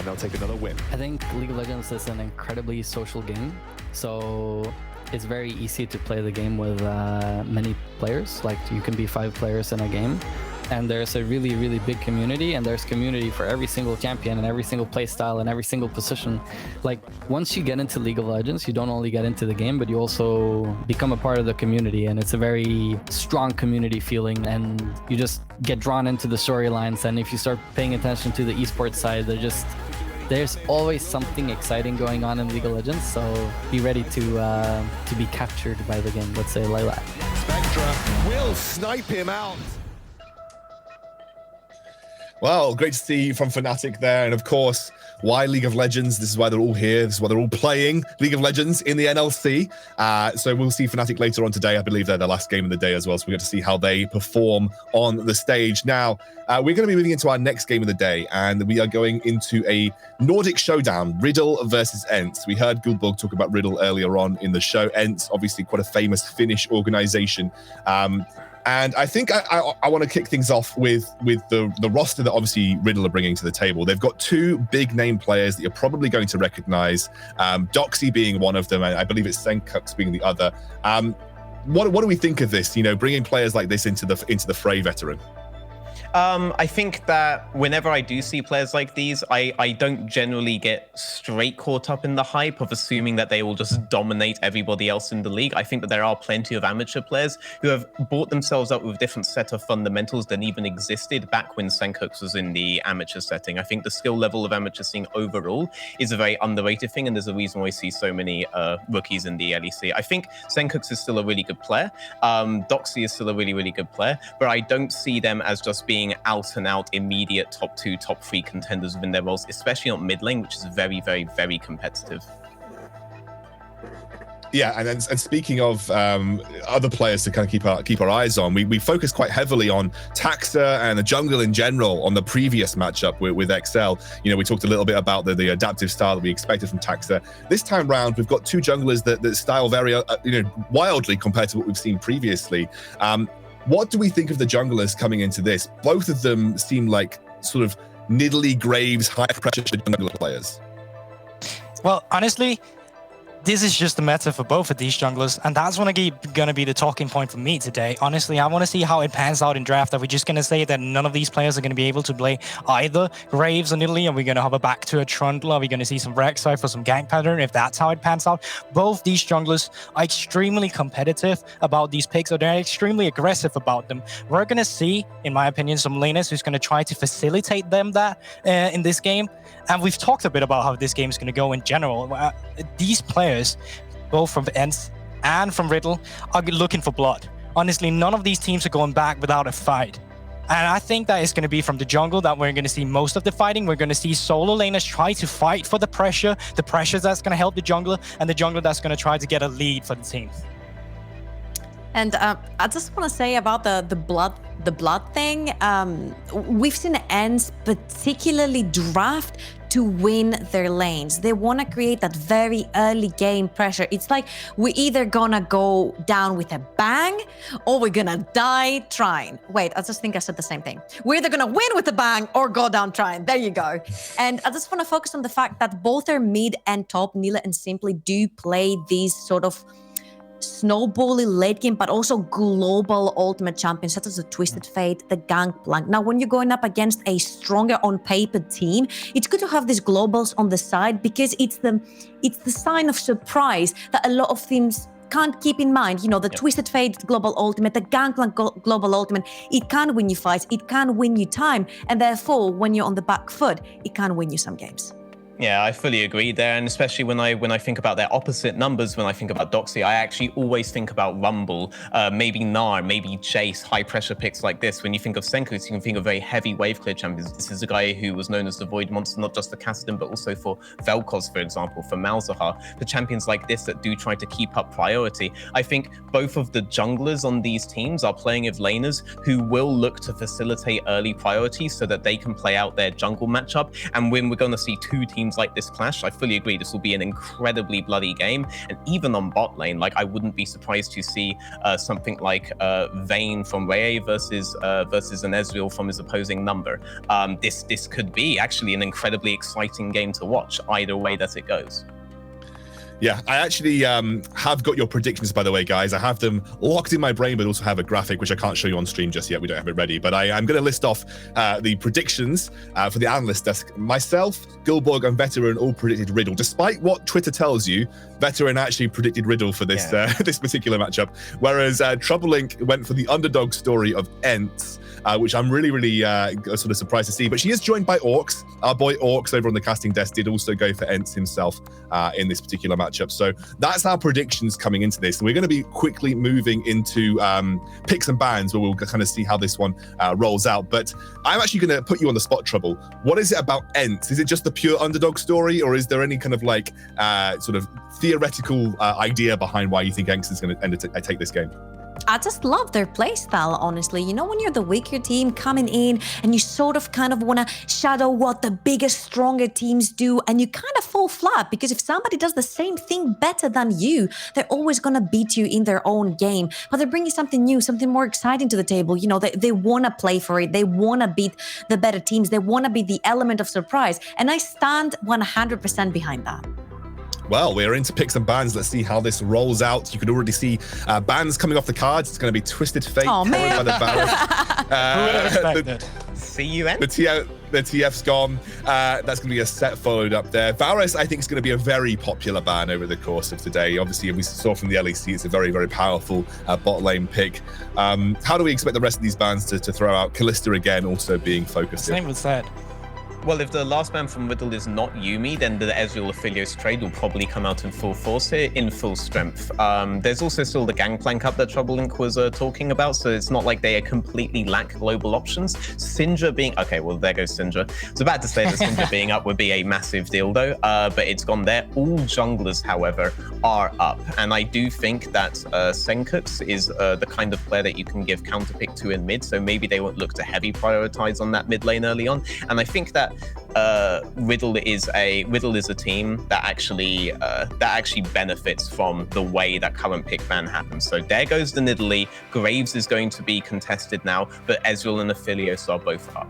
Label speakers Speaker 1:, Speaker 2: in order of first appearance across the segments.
Speaker 1: and they'll take another win.
Speaker 2: I think League of Legends is an incredibly social game, so it's very easy to play the game with many players. Like, you can be 5 players in a game, and there's a really, really big community, and there's community for every single champion and every single play style and every single position. Like, once you get into League of Legends, you don't only get into the game, but you also become a part of the community, and it's a very strong community feeling, and you just get drawn into the storylines. And if you start paying attention to the esports side, there's always something exciting going on in League of Legends, so be ready to be captured by the game. Let's say like that.
Speaker 1: Spectra will snipe him out.
Speaker 3: Well, great to see from Fnatic there. And of course, why League of Legends? This is why they're all here. This is why they're all playing League of Legends in the NLC. So we'll see Fnatic later on today. I believe they're the last game of the day as well. So we get to see how they perform on the stage. Now, we're going to be moving into our next game of the day, and we are going into a Nordic showdown, Riddle versus ENCE. We heard Guldborg talk about Riddle earlier on in the show. ENCE, obviously quite a famous Finnish organization. And I think I want to kick things off with the roster that obviously Riddle are bringing to the table. They've got 2 big name players that you're probably going to recognize, Doxy being one of them, and I believe it's Senkux being the other. What do we think of this? You know, bringing players like this into the fray, veteran.
Speaker 4: I think that whenever I do see players like these, I don't generally get straight caught up in the hype of assuming that they will just dominate everybody else in the league. I think that there are plenty of amateur players who have brought themselves up with a different set of fundamentals than even existed back when Senkux was in the amateur setting. I think the skill level of amateur scene overall is a very underrated thing, and there's a reason why we see so many rookies in the LEC. I think Senkux is still a really good player. Doxy is still a really, really good player, but I don't see them as just being out and out immediate top 2, top 3 contenders within their roles, especially on mid lane, which is very, very, very competitive.
Speaker 3: Yeah, and speaking of other players to kind of keep our eyes on, we focus quite heavily on Taxa and the jungle in general on the previous matchup with XL. You know, we talked a little bit about the adaptive style that we expected from Taxa. This time round, we've got 2 junglers that style very wildly compared to what we've seen previously. What do we think of the junglers coming into this? Both of them seem like sort of Nidalee Graves, high-pressure jungler players.
Speaker 5: Well, honestly, this is just the meta for both of these junglers, and that's going to be the talking point for me today. Honestly, I want to see how it pans out in draft. Are we just going to say that none of these players are going to be able to play either Graves or Nidalee? Are we going to have a back to a Trundle? Are we going to see some Rek'Sai for some gank pattern if that's how it pans out? Both these junglers are extremely competitive about these picks, or they're extremely aggressive about them. We're going to see, in my opinion, some laners who's going to try to facilitate them that in this game. And we've talked a bit about how this game is going to go in general. These players, both from ENCE and from Riddle, are looking for blood. Honestly, none of these teams are going back without a fight. And I think that it's going to be from the jungle that we're going to see most of the fighting. We're going to see solo laners try to fight for the pressure that's going to help the jungler, and the jungler that's going to try to get a lead for the team.
Speaker 6: And I just want to say about the blood thing. We've seen ENCE particularly draft to win their lanes. They want to create that very early game pressure. It's like we're either gonna go down with a bang or we're gonna die trying. Wait, I just think I said the same thing. We're either gonna win with a bang or go down trying. There you go. And I just want to focus on the fact that both their mid and top, Nila and Simply, do play these sort of snowbally late game, but also global ultimate champions such as the Twisted Fate, the Gangplank. Now, when you're going up against a stronger on paper team, it's good to have these globals on the side because it's the sign of surprise that a lot of teams can't keep in mind. You know, the Twisted Fate global ultimate, the Gangplank global ultimate, it can win you fights, it can win you time, and therefore when you're on the back foot, it can win you some games.
Speaker 4: Yeah, I fully agree there, and especially when I think about their opposite numbers, when I think about Doxy, I actually always think about Rumble, maybe Gnar, maybe Jace, high pressure picks like this. When you think of Senkux, you can think of very heavy wave clear champions. This is a guy who was known as the Void Monster, not just for Kassadin, but also for Vel'Koz, for example, for Malzahar, for champions like this that do try to keep up priority. I think both of the junglers on these teams are playing with laners who will look to facilitate early priority so that they can play out their jungle matchup. And when we're going to see 2 teams teams like this clash, I fully agree this will be an incredibly bloody game. And even on bot lane, like I wouldn't be surprised to see something like Vayne from Reye versus an Ezreal from his opposing number. This could be actually an incredibly exciting game to watch, either way that it goes.
Speaker 3: Yeah, I actually have got your predictions, by the way, guys. I have them locked in my brain, but also have a graphic, which I can't show you on stream just yet. We don't have it ready. But I'm going to list off the predictions for the analyst desk. Myself, Gilborg, and Veteran all predicted Riddle. Despite what Twitter tells you, Veteran actually predicted Riddle for this this particular matchup. Whereas Troublelink went for the underdog story of ENCE, which I'm really sort of surprised to see. But she is joined by Orcs. Our boy Orcs over on the casting desk did also go for ENCE himself in this particular matchup. So that's our predictions coming into this. We're going to be quickly moving into picks and bans, where we'll kind of see how this one rolls out. But I'm actually going to put you on the spot, Trouble. What is it about ENCE? Is it just the pure underdog story, or is there any kind of like sort of theoretical idea behind why you think ENCE is going to take this game?
Speaker 6: I just love their playstyle, honestly. You know, when you're the weaker team coming in and you sort of kind of want to shadow what the biggest, stronger teams do, and you kind of fall flat because if somebody does the same thing better than you, they're always going to beat you in their own game. But they're bringing something new, something more exciting to the table. You know, they want to play for it. They want to beat the better teams. They want to be the element of surprise. And I stand 100% behind that.
Speaker 3: Well, we're into picks and bans. Let's see how this rolls out. You can already see bans coming off the cards. It's going to be Twisted Fate,
Speaker 6: oh, man.
Speaker 3: by the Varus.
Speaker 4: See you, N.
Speaker 3: The TF's gone. That's going to be a set followed up there. Varus, I think, is going to be a very popular ban over the course of today. Obviously, we saw from the LEC, it's a very powerful bot lane pick. How do we expect the rest of these bans to throw out? Callista again also being focused.
Speaker 5: Same with that.
Speaker 4: Well, if the last ban from Riddle is not Yuumi, then the Ezreal Aphelios trade will probably come out in full force here, in full strength. There's also still the Gangplank up that Troublelink was talking about, so it's not like they completely lack global options. Syndra being... Okay, well, there goes Syndra. I was about to say that Syndra being up would be a massive deal, though, but it's gone there. All junglers, however, are up, and I do think that Senkux is the kind of player that you can give counterpick to in mid, so maybe they won't look to heavy prioritize on that mid lane early on, and I think that Riddle is a team that actually benefits from the way that current pick ban happens. So there goes the Nidalee. Graves is going to be contested now, but Ezreal and Aphelios are both up.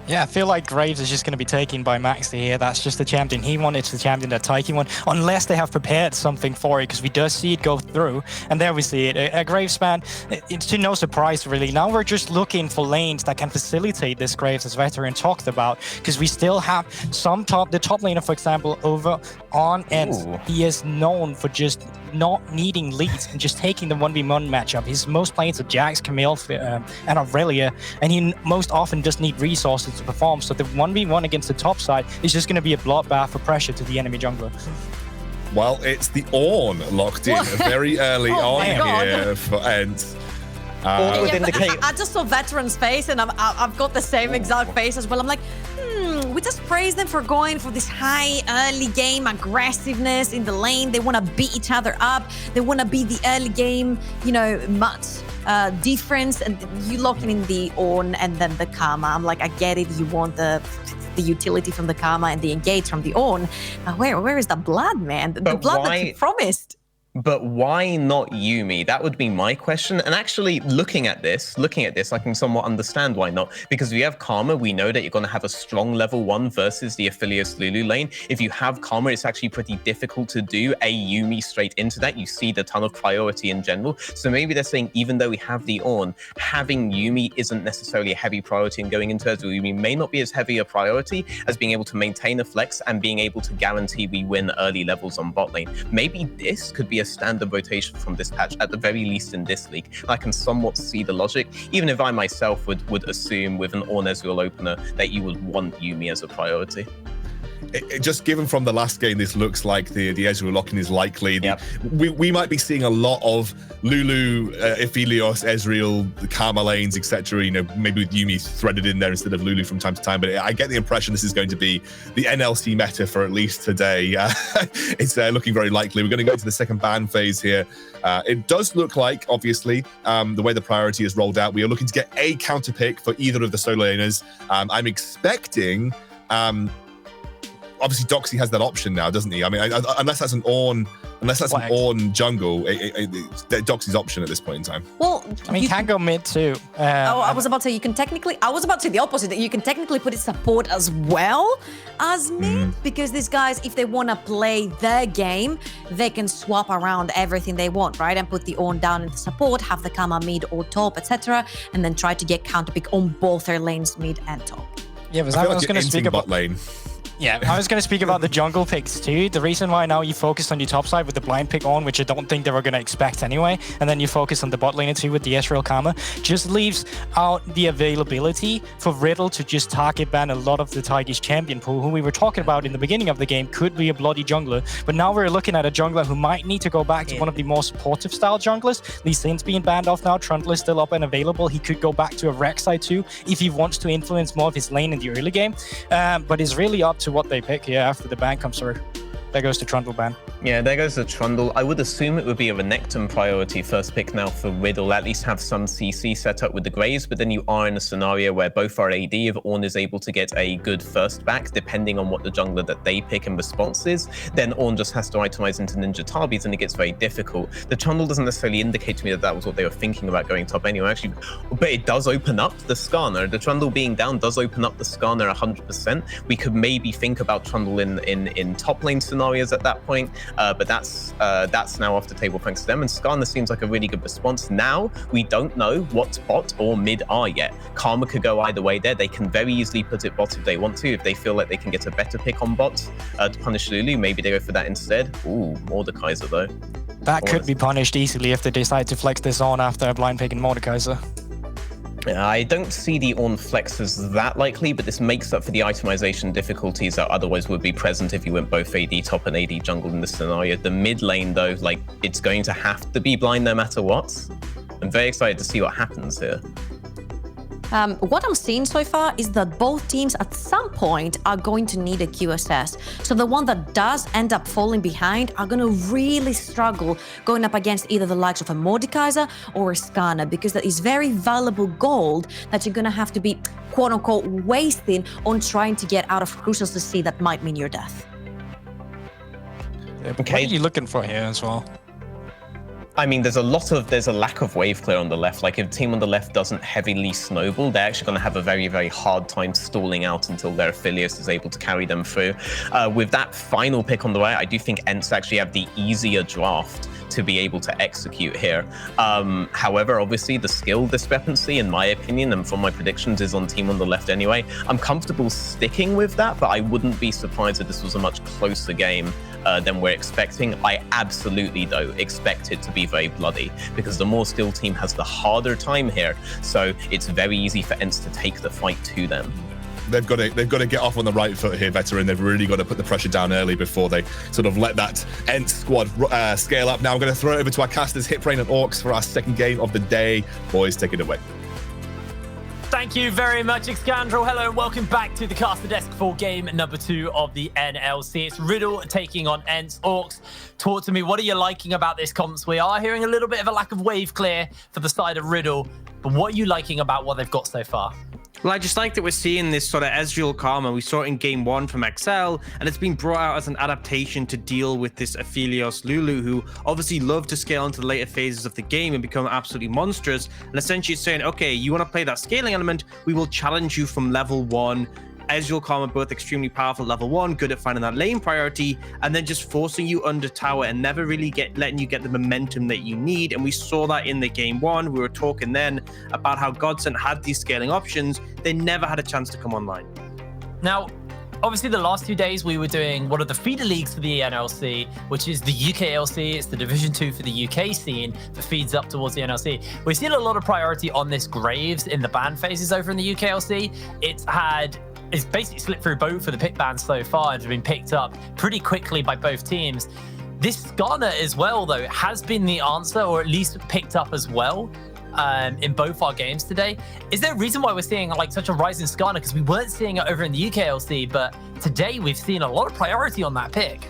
Speaker 5: Yeah, I feel like Graves is just going to be taken by Maxi here. That's just the champion he wanted. It's the champion that Taiki won, unless they have prepared something for it, because we do see it go through. And there we see it. A Graves ban, it's to no surprise, really. Now we're just looking for lanes that can facilitate this Graves, as Veteran talked about, because we still have the top laner, for example, over on ENCE. He is known for just not needing leads and just taking the 1v1 matchup. His most plays are Jax, Camille, and Aurelia, and he most often does need resources to perform. So the 1v1 against the top side is just going to be a bloodbath for pressure to the enemy jungler.
Speaker 3: Well, it's the Ornn locked in very early on here for ENCE.
Speaker 6: I just saw Veteran's face, and I've got the same exact face as well. I'm like, we just praise them for going for this high early game aggressiveness in the lane. They want to beat each other up. They want to be the early game, much difference. And you locking in the Ornn and then the Karma. I'm like, I get it. You want the utility from the Karma and the engage from the Ornn. Where is the blood, man? The blood that you promised.
Speaker 4: But why not Yuumi? That would be my question. And actually, looking at this, I can somewhat understand why not. Because if you have Karma, we know that you're going to have a strong level 1 versus the Aphelios Lulu lane. If you have Karma, it's actually pretty difficult to do a Yuumi straight into that. You see the ton of priority in general. So maybe they're saying, even though we have the Ornn, having Yuumi isn't necessarily a heavy priority, and going into Ezreal Yuumi may not be as heavy a priority as being able to maintain a flex and being able to guarantee we win early levels on bot lane. Maybe this could be a standard rotation from this patch, at the very least in this league. I can somewhat see the logic, even if I myself would assume with an Ornn Ezreal opener that you would want Yuumi as a priority.
Speaker 3: Just given from the last game, this looks like the Ezreal lock-in is likely.
Speaker 4: Yep.
Speaker 3: We might be seeing a lot of Lulu, Aphelios, Ezreal, the Karma lanes, etc. Maybe with Yuumi threaded in there instead of Lulu from time to time. But I get the impression this is going to be the NLC meta for at least today. It's looking very likely. We're going to go to the second ban phase here. It does look like, obviously, the way the priority is rolled out, we are looking to get a counter pick for either of the solo laners. I'm expecting... obviously Doxy has that option now, doesn't he? I mean, unless that's an Ornn jungle, Doxy's option at this point in time.
Speaker 6: Well,
Speaker 5: I mean, you can go mid too.
Speaker 6: I was about to say I was about to say the opposite, that you can technically put it support as well as mid, because these guys, if they want to play their game, they can swap around everything they want, right? And put the Ornn down in the support, have the Kama mid or top, etc., and then try to get counter pick on both their lanes, mid and top.
Speaker 5: Yeah, but I was going to speak about
Speaker 3: bot lane.
Speaker 5: Yeah, I was going to speak about the jungle picks too. The reason why now you focused on your top side with the blind pick on, which I don't think they were going to expect anyway, and then you focus on the bot lane too with the Ezreal Karma, just leaves out the availability for Riddle to just target ban a lot of the Tigers champion pool, who we were talking about in the beginning of the game could be a bloody jungler. But now we're looking at a jungler who might need to go back to one of the more supportive style junglers. Lee Sin's being banned off now. Trundle is still up and available. He could go back to a Rex side too if he wants to influence more of his lane in the early game. But it's really up to what they pick here after the ban comes through. There goes the Trundle ban.
Speaker 4: Yeah, there goes the Trundle. I would assume it would be a Renekton priority first pick now for Riddle, at least have some CC set up with the Graves, but then you are in a scenario where both are AD. If Ornn is able to get a good first back, depending on what the jungler that they pick in response is, then Ornn just has to itemize into Ninja Tabis and it gets very difficult. The Trundle doesn't necessarily indicate to me that that was what they were thinking about going top anyway, actually, but it does open up the Skarner. The Trundle being down does open up the Skarner 100%. We could maybe think about Trundle in top lane scenarios at that point, but that's now off the table thanks to them. And Skarner seems like a really good response. Now we don't know what bot or mid are yet. Karma could go either way there. They can very easily put it bot if they want to. If they feel like they can get a better pick on bot to punish Lulu, maybe they go for that instead. Ooh, Mordekaiser though.
Speaker 5: That could be punished easily if they decide to flex this on after a blind pick in Mordekaiser.
Speaker 4: I don't see the Ornn flex as that likely, but this makes up for the itemization difficulties that otherwise would be present if you went both AD top and AD jungle in this scenario. The mid lane, though, like, it's going to have to be blind no matter what. I'm very excited to see what happens here.
Speaker 6: What I'm seeing so far is that both teams at some point are going to need a QSS. So the one that does end up falling behind are going to really struggle going up against either the likes of a Mordekaiser or a Skarner, because that is very valuable gold that you're going to have to be, quote unquote, wasting on trying to get out of Crucials to see that might mean your death.
Speaker 5: Yeah, but what are you looking for here as well?
Speaker 4: I mean, there's a lack of wave clear on the left. Like, if a team on the left doesn't heavily snowball, they're actually going to have a very, very hard time stalling out until their Aphelios is able to carry them through. With that final pick on the right, I do think ENCE actually have the easier draft to be able to execute here. However, obviously, the skill discrepancy, in my opinion, and from my predictions, is on team on the left anyway. I'm comfortable sticking with that, but I wouldn't be surprised if this was a much closer game than we're expecting. I absolutely, though, expect it to be very bloody, because the more skilled team has the harder time here. So it's very easy for ENCE to take the fight to them.
Speaker 3: They've got to get off on the right foot here, Veteran. They've really got to put the pressure down early before they sort of let that ENCE squad scale up. Now I'm going to throw it over to our casters, Hitbrain and Orcs, for our second game of the day. Boys, take it away.
Speaker 7: Thank you very much, Excandrel. Hello and welcome back to the Caster Desk for game number 2 of the NLC. It's Riddle taking on ENCE. Orcs, talk to me. What are you liking about this comps? We are hearing a little bit of a lack of wave clear for the side of Riddle, but what are you liking about what they've got so far?
Speaker 8: Well, I just like that we're seeing this sort of Ezreal Karma. We saw it in game 1 from XL, and it's been brought out as an adaptation to deal with this Aphelios Lulu, who obviously love to scale into the later phases of the game and become absolutely monstrous. And essentially it's saying, okay, you want to play that scaling element, we will challenge you from level 1. Ezreal Karma both extremely powerful level 1, good at finding that lane priority, and then just forcing you under tower and never really letting you get the momentum that you need. And we saw that in the game 1. We were talking then about how Godsent had these scaling options. They never had a chance to come online.
Speaker 7: Now, obviously the last 2 days we were doing one of the feeder leagues for the NLC, which is the UKLC. It's the Division 2 for the UK scene that feeds up towards the NLC. We've seen a lot of priority on this Graves in the ban phases over in the UKLC. It's basically slipped through both for the pick bans so far and has been picked up pretty quickly by both teams. This Skarner as well, though, has been the answer, or at least picked up as well in both our games today. Is there a reason why we're seeing like such a rise in Skarner? Because we weren't seeing it over in the UKLC, but today we've seen a lot of priority on that pick.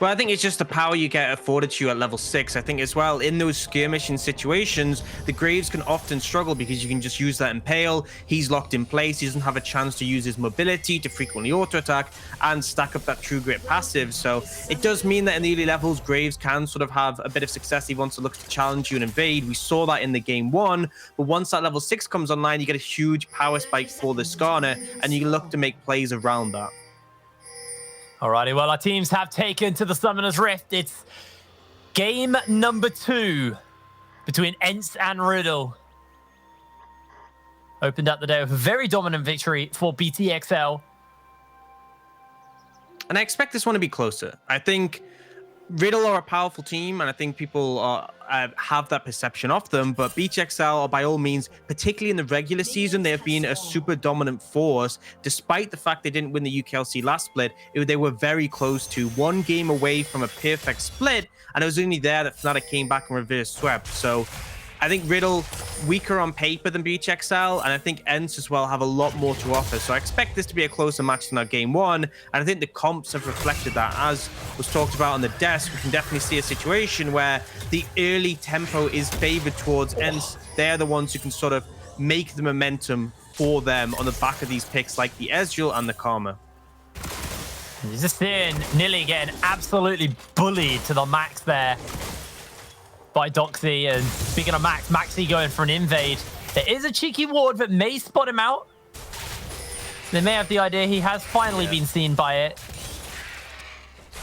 Speaker 8: But I think it's just the power you get afforded to you at level 6. I think as well, in those skirmishing situations, the Graves can often struggle because you can just use that Impale. He's locked in place. He doesn't have a chance to use his mobility to frequently auto-attack and stack up that True Grit passive. So it does mean that in the early levels, Graves can sort of have a bit of success. He wants to look to challenge you and invade. We saw that in the game 1. But once that level 6 comes online, you get a huge power spike for the Skarner, and you look to make plays around that.
Speaker 7: Alrighty, well, our teams have taken to the Summoner's Rift. It's game number 2 between ENCE and Riddle. Opened up the day with a very dominant victory for BTXL.
Speaker 8: And I expect this one to be closer. I think Riddle are a powerful team, and I think people have that perception of them, but BTXL are by all means, particularly in the regular season, they have been a super dominant force. Despite the fact they didn't win the UKLC last split, they were very close to 1 game away from a perfect split, and it was only there that Fnatic came back and reverse swept. So I think Riddle weaker on paper than BTXL, and I think ENCE as well have a lot more to offer. So I expect this to be a closer match than our game 1, and I think the comps have reflected that. As was talked about on the desk, we can definitely see a situation where the early tempo is favored towards ENCE. They're the ones who can sort of make the momentum for them on the back of these picks like the Ezreal and the Karma.
Speaker 7: You're just seeing Nilly getting absolutely bullied to the max there by Doxy. And speaking of Max, Maxi going for an invade. There is a cheeky ward that may spot him out. They may have the idea he has finally been seen by it.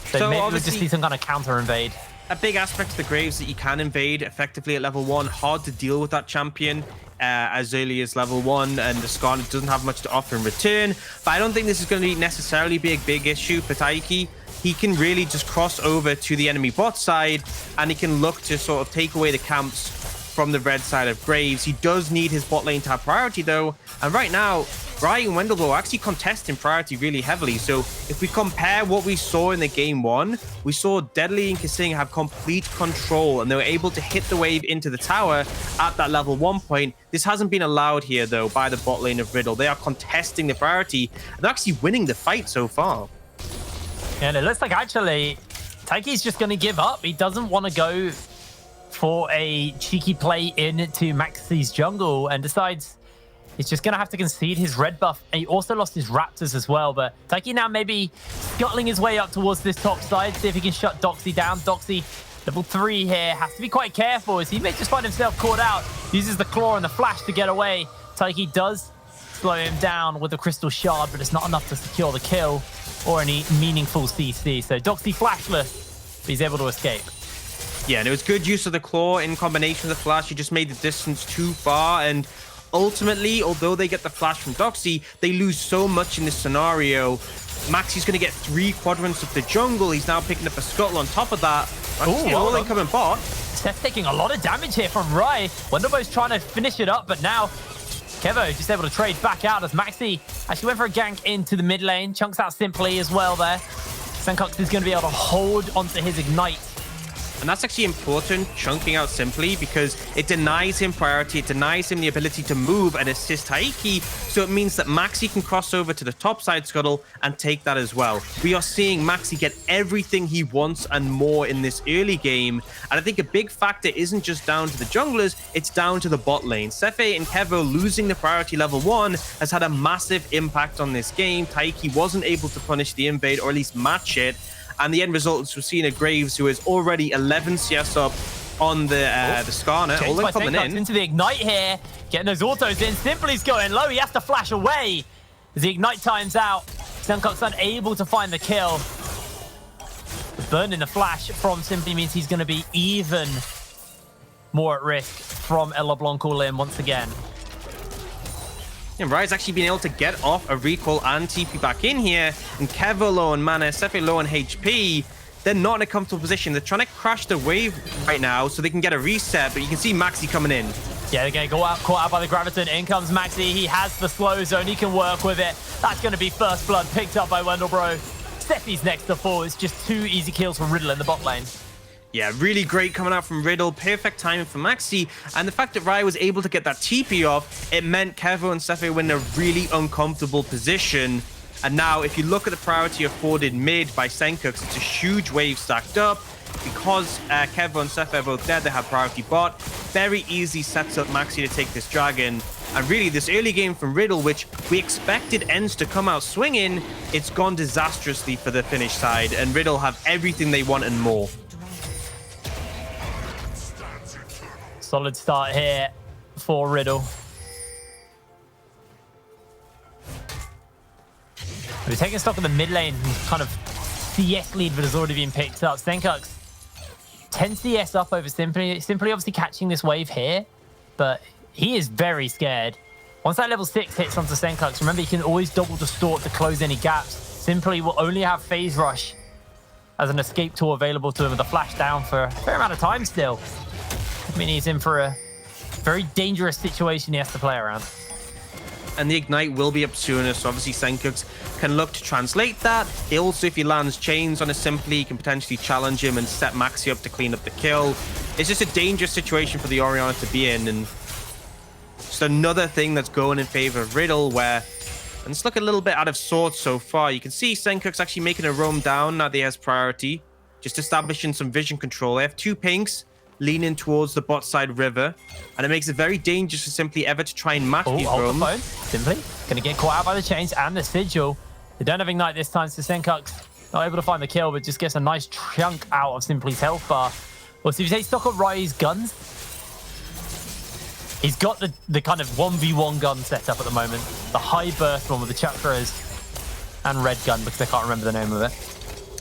Speaker 7: So maybe we'll just see some kind of counter invade.
Speaker 8: A big aspect of the Graves that you can invade effectively at level 1. Hard to deal with that champion as early as level 1, and the Skarner doesn't have much to offer in return. But I don't think this is going to necessarily be a big issue for Taiki. He can really just cross over to the enemy bot side, and he can look to sort of take away the camps from the red side of Graves. He does need his bot lane to have priority though, and right now Brian and Wendelbo are actually contesting priority really heavily. So if we compare what we saw in the game 1, we saw Deadly and Kasing have complete control, and they were able to hit the wave into the tower at that level 1 point. This hasn't been allowed here though by the bot lane of Riddle. They are contesting the priority, and they're actually winning the fight so far.
Speaker 7: And it looks like actually Taiki's just going to give up. He doesn't want to go for a cheeky play into Maxi's jungle and decides he's just going to have to concede his red buff. And he also lost his Raptors as well. But Taiki now maybe scuttling his way up towards this top side, see if he can shut Doxy down. Doxy, level 3 here, has to be quite careful as he may just find himself caught out. Uses the claw and the flash to get away. Taiki does slow him down with the crystal shard, but it's not enough to secure the kill or any meaningful CC. So Doxy flashless, but he's able to escape.
Speaker 8: Yeah, and it was good use of the claw in combination with the flash. He just made the distance too far, and ultimately, although they get the flash from Doxy, they lose so much in this scenario. Maxi's going to get 3 quadrants of the jungle. He's now picking up a scuttle on top of that. All incoming bot.
Speaker 7: Seth's taking a lot of damage here from Rai. Wendelbo's trying to finish it up, but now Kevo just able to trade back out as Maxi actually went for a gank into the mid lane. Chunks out simply as well there. Senkox is going to be able to hold onto his ignite.
Speaker 8: And that's actually important, chunking out simply, because it denies him priority, it denies him the ability to move and assist Taiki, so it means that Maxi can cross over to the top side scuttle and take that as well. We are seeing Maxi get everything he wants and more in this early game, and I think a big factor isn't just down to the junglers, it's down to the bot lane. Sefe and Kevo losing the priority level 1 has had a massive impact on this game. Taiki wasn't able to punish the invade, or at least match it. And the end result is we've seen a Graves who is already 11 CS up on the Skarner. All in coming in.
Speaker 7: Into the ignite here, getting those autos in. Simply's going low. He has to flash away as the ignite times out. Senkox unable to find the kill. The burn in the flash from Simply means he's going to be even more at risk from El LeBlanc all in once again.
Speaker 8: And Rai's actually been able to get off a recall and TP back in here. And Kevo low on mana, Sefe low on HP. They're not in a comfortable position. They're trying to crash the wave right now so they can get a reset, but you can see Maxi coming in.
Speaker 7: Yeah, they're going to go out, caught out by the Graviton. In comes Maxi. He has the slow zone. He can work with it. That's going to be first blood picked up by Wendelbro. Steffi's next to 4. It's just 2 easy kills for Riddle in the bot lane.
Speaker 8: Yeah, really great coming out from Riddle. Perfect timing for Maxi. And the fact that Rai was able to get that TP off, it meant Kevo and Sefe were in a really uncomfortable position. And now, if you look at the priority afforded mid by Senkux, it's a huge wave stacked up. Because Kevo and Seth are both dead, they have priority bot. Very easy sets up Maxi to take this dragon. And really, this early game from Riddle, which we expected ENCE to come out swinging, it's gone disastrously for the Finnish side. And Riddle have everything they want and more.
Speaker 7: Solid start here for Riddle. We're taking stock of the mid lane, kind of CS lead, but has already been picked up. Senkux 10 CS up over Simply. Simply obviously catching this wave here, but he is very scared. Once that level 6 hits onto Senkux, remember, you can always double distort to close any gaps. Simply will only have Phase Rush as an escape tool available to him with a flash down for a fair amount of time still. I mean, he's in for a very dangerous situation he has to play around.
Speaker 8: And the Ignite will be up sooner, so obviously Senkux can look to translate that. He also, if he lands chains on a Simply, he can potentially challenge him and set Maxi up to clean up the kill. It's just a dangerous situation for the Orianna to be in, and just another thing that's going in favor of Riddle, where, and it's looking a little bit out of sorts so far. You can see Senkux actually making a roam down now that he has priority, just establishing some vision control. They have 2 pinks leaning towards the bot side river, and it makes it very dangerous for Simply ever to try and match these roams.
Speaker 7: The Simply gonna get caught out by the chains and the sigil. They don't have Ignite this time, so Senkux not able to find the kill, but just gets a nice chunk out of Simply's health bar. Well, so if you take stock of Rai's guns, he's got the kind of 1v1 gun set up at the moment. The high burst one with the chakras and red gun, because I can't remember the name of it.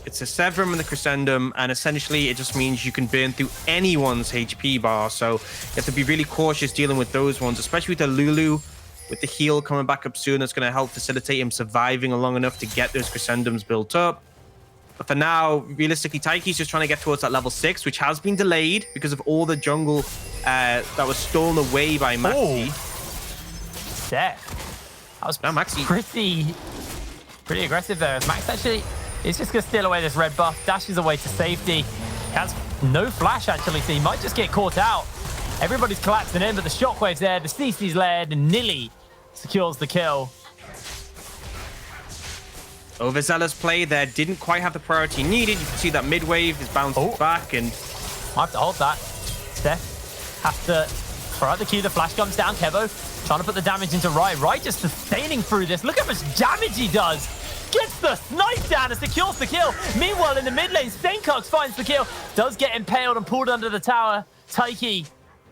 Speaker 8: It's a Severum and the Crescendum, and essentially it just means you can burn through anyone's HP bar. So you have to be really cautious dealing with those ones, especially with the Lulu, with the heal coming back up soon. That's going to help facilitate him surviving long enough to get those Crescendums built up. But for now, realistically, Taiki's just trying to get towards that level 6, which has been delayed because of all the jungle that was stolen away by Maxi.
Speaker 7: Seth, that was
Speaker 8: now Maxi
Speaker 7: pretty aggressive there. Max actually is just going to steal away this red buff, dashes away to safety. He has no flash, actually, so he might just get caught out. Everybody's collapsing in, but the shockwave's there, the CC's led, and Nilly secures the kill.
Speaker 8: Overzealous play there, didn't quite have the priority needed. You can see that mid wave is bouncing back, and
Speaker 7: I have to hold that. Steph has to throw out the Q. The flash comes down. Kevo trying to put the damage into Rai. Rai just sustaining through this. Look how much damage he does. Gets the snipe down and secures the kill. Meanwhile, in the mid lane, Senkux finds the kill. Does get impaled and pulled under the tower. Taiki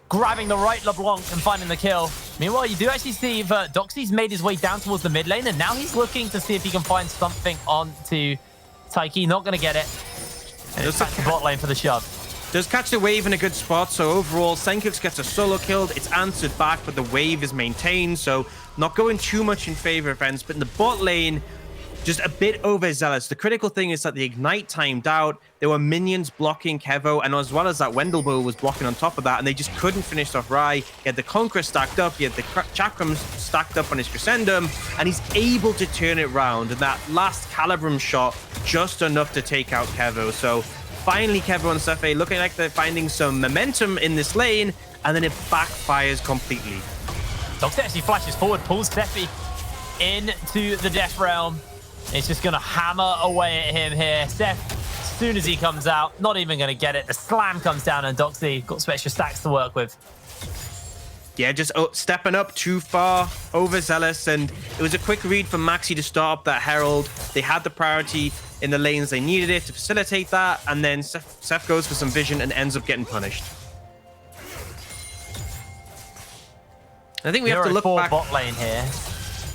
Speaker 7: grabbing the right LeBlanc and finding the kill. Meanwhile, you do actually see that Doxy's made his way down towards the mid lane, and now he's looking to see if he can find something onto Taiki. Not going to get it. And it's back to bot lane for the shove.
Speaker 8: Does catch the wave in a good spot, so overall, Senkux gets a solo kill. It's answered back, but the wave is maintained, so not going too much in favor of ENCE. But in the bot lane, just a bit overzealous. The critical thing is that the Ignite timed out. There were minions blocking Kevo, and as well as that, Wendelbo was blocking on top of that, and they just couldn't finish off Rai. He had the Conqueror stacked up, he had the Chakrams stacked up on his Crescendum, and he's able to turn it round. And that last Calibrum shot, just enough to take out Kevo. So finally, Kevo and Sefe looking like they're finding some momentum in this lane, and then it backfires completely.
Speaker 7: Dox actually flashes forward, pulls Sefe into the Death Realm. It's just going to hammer away at him here. Seth, as soon as he comes out, not even going to get it. The slam comes down, and Doxy got some extra stacks to work with.
Speaker 8: Yeah, just stepping up too far, overzealous, and it was a quick read from Maxi to start up that Herald. They had the priority in the lanes they needed it to facilitate that, and then Seth goes for some vision and ends up getting punished. I think we have to look back.
Speaker 7: Bot lane here.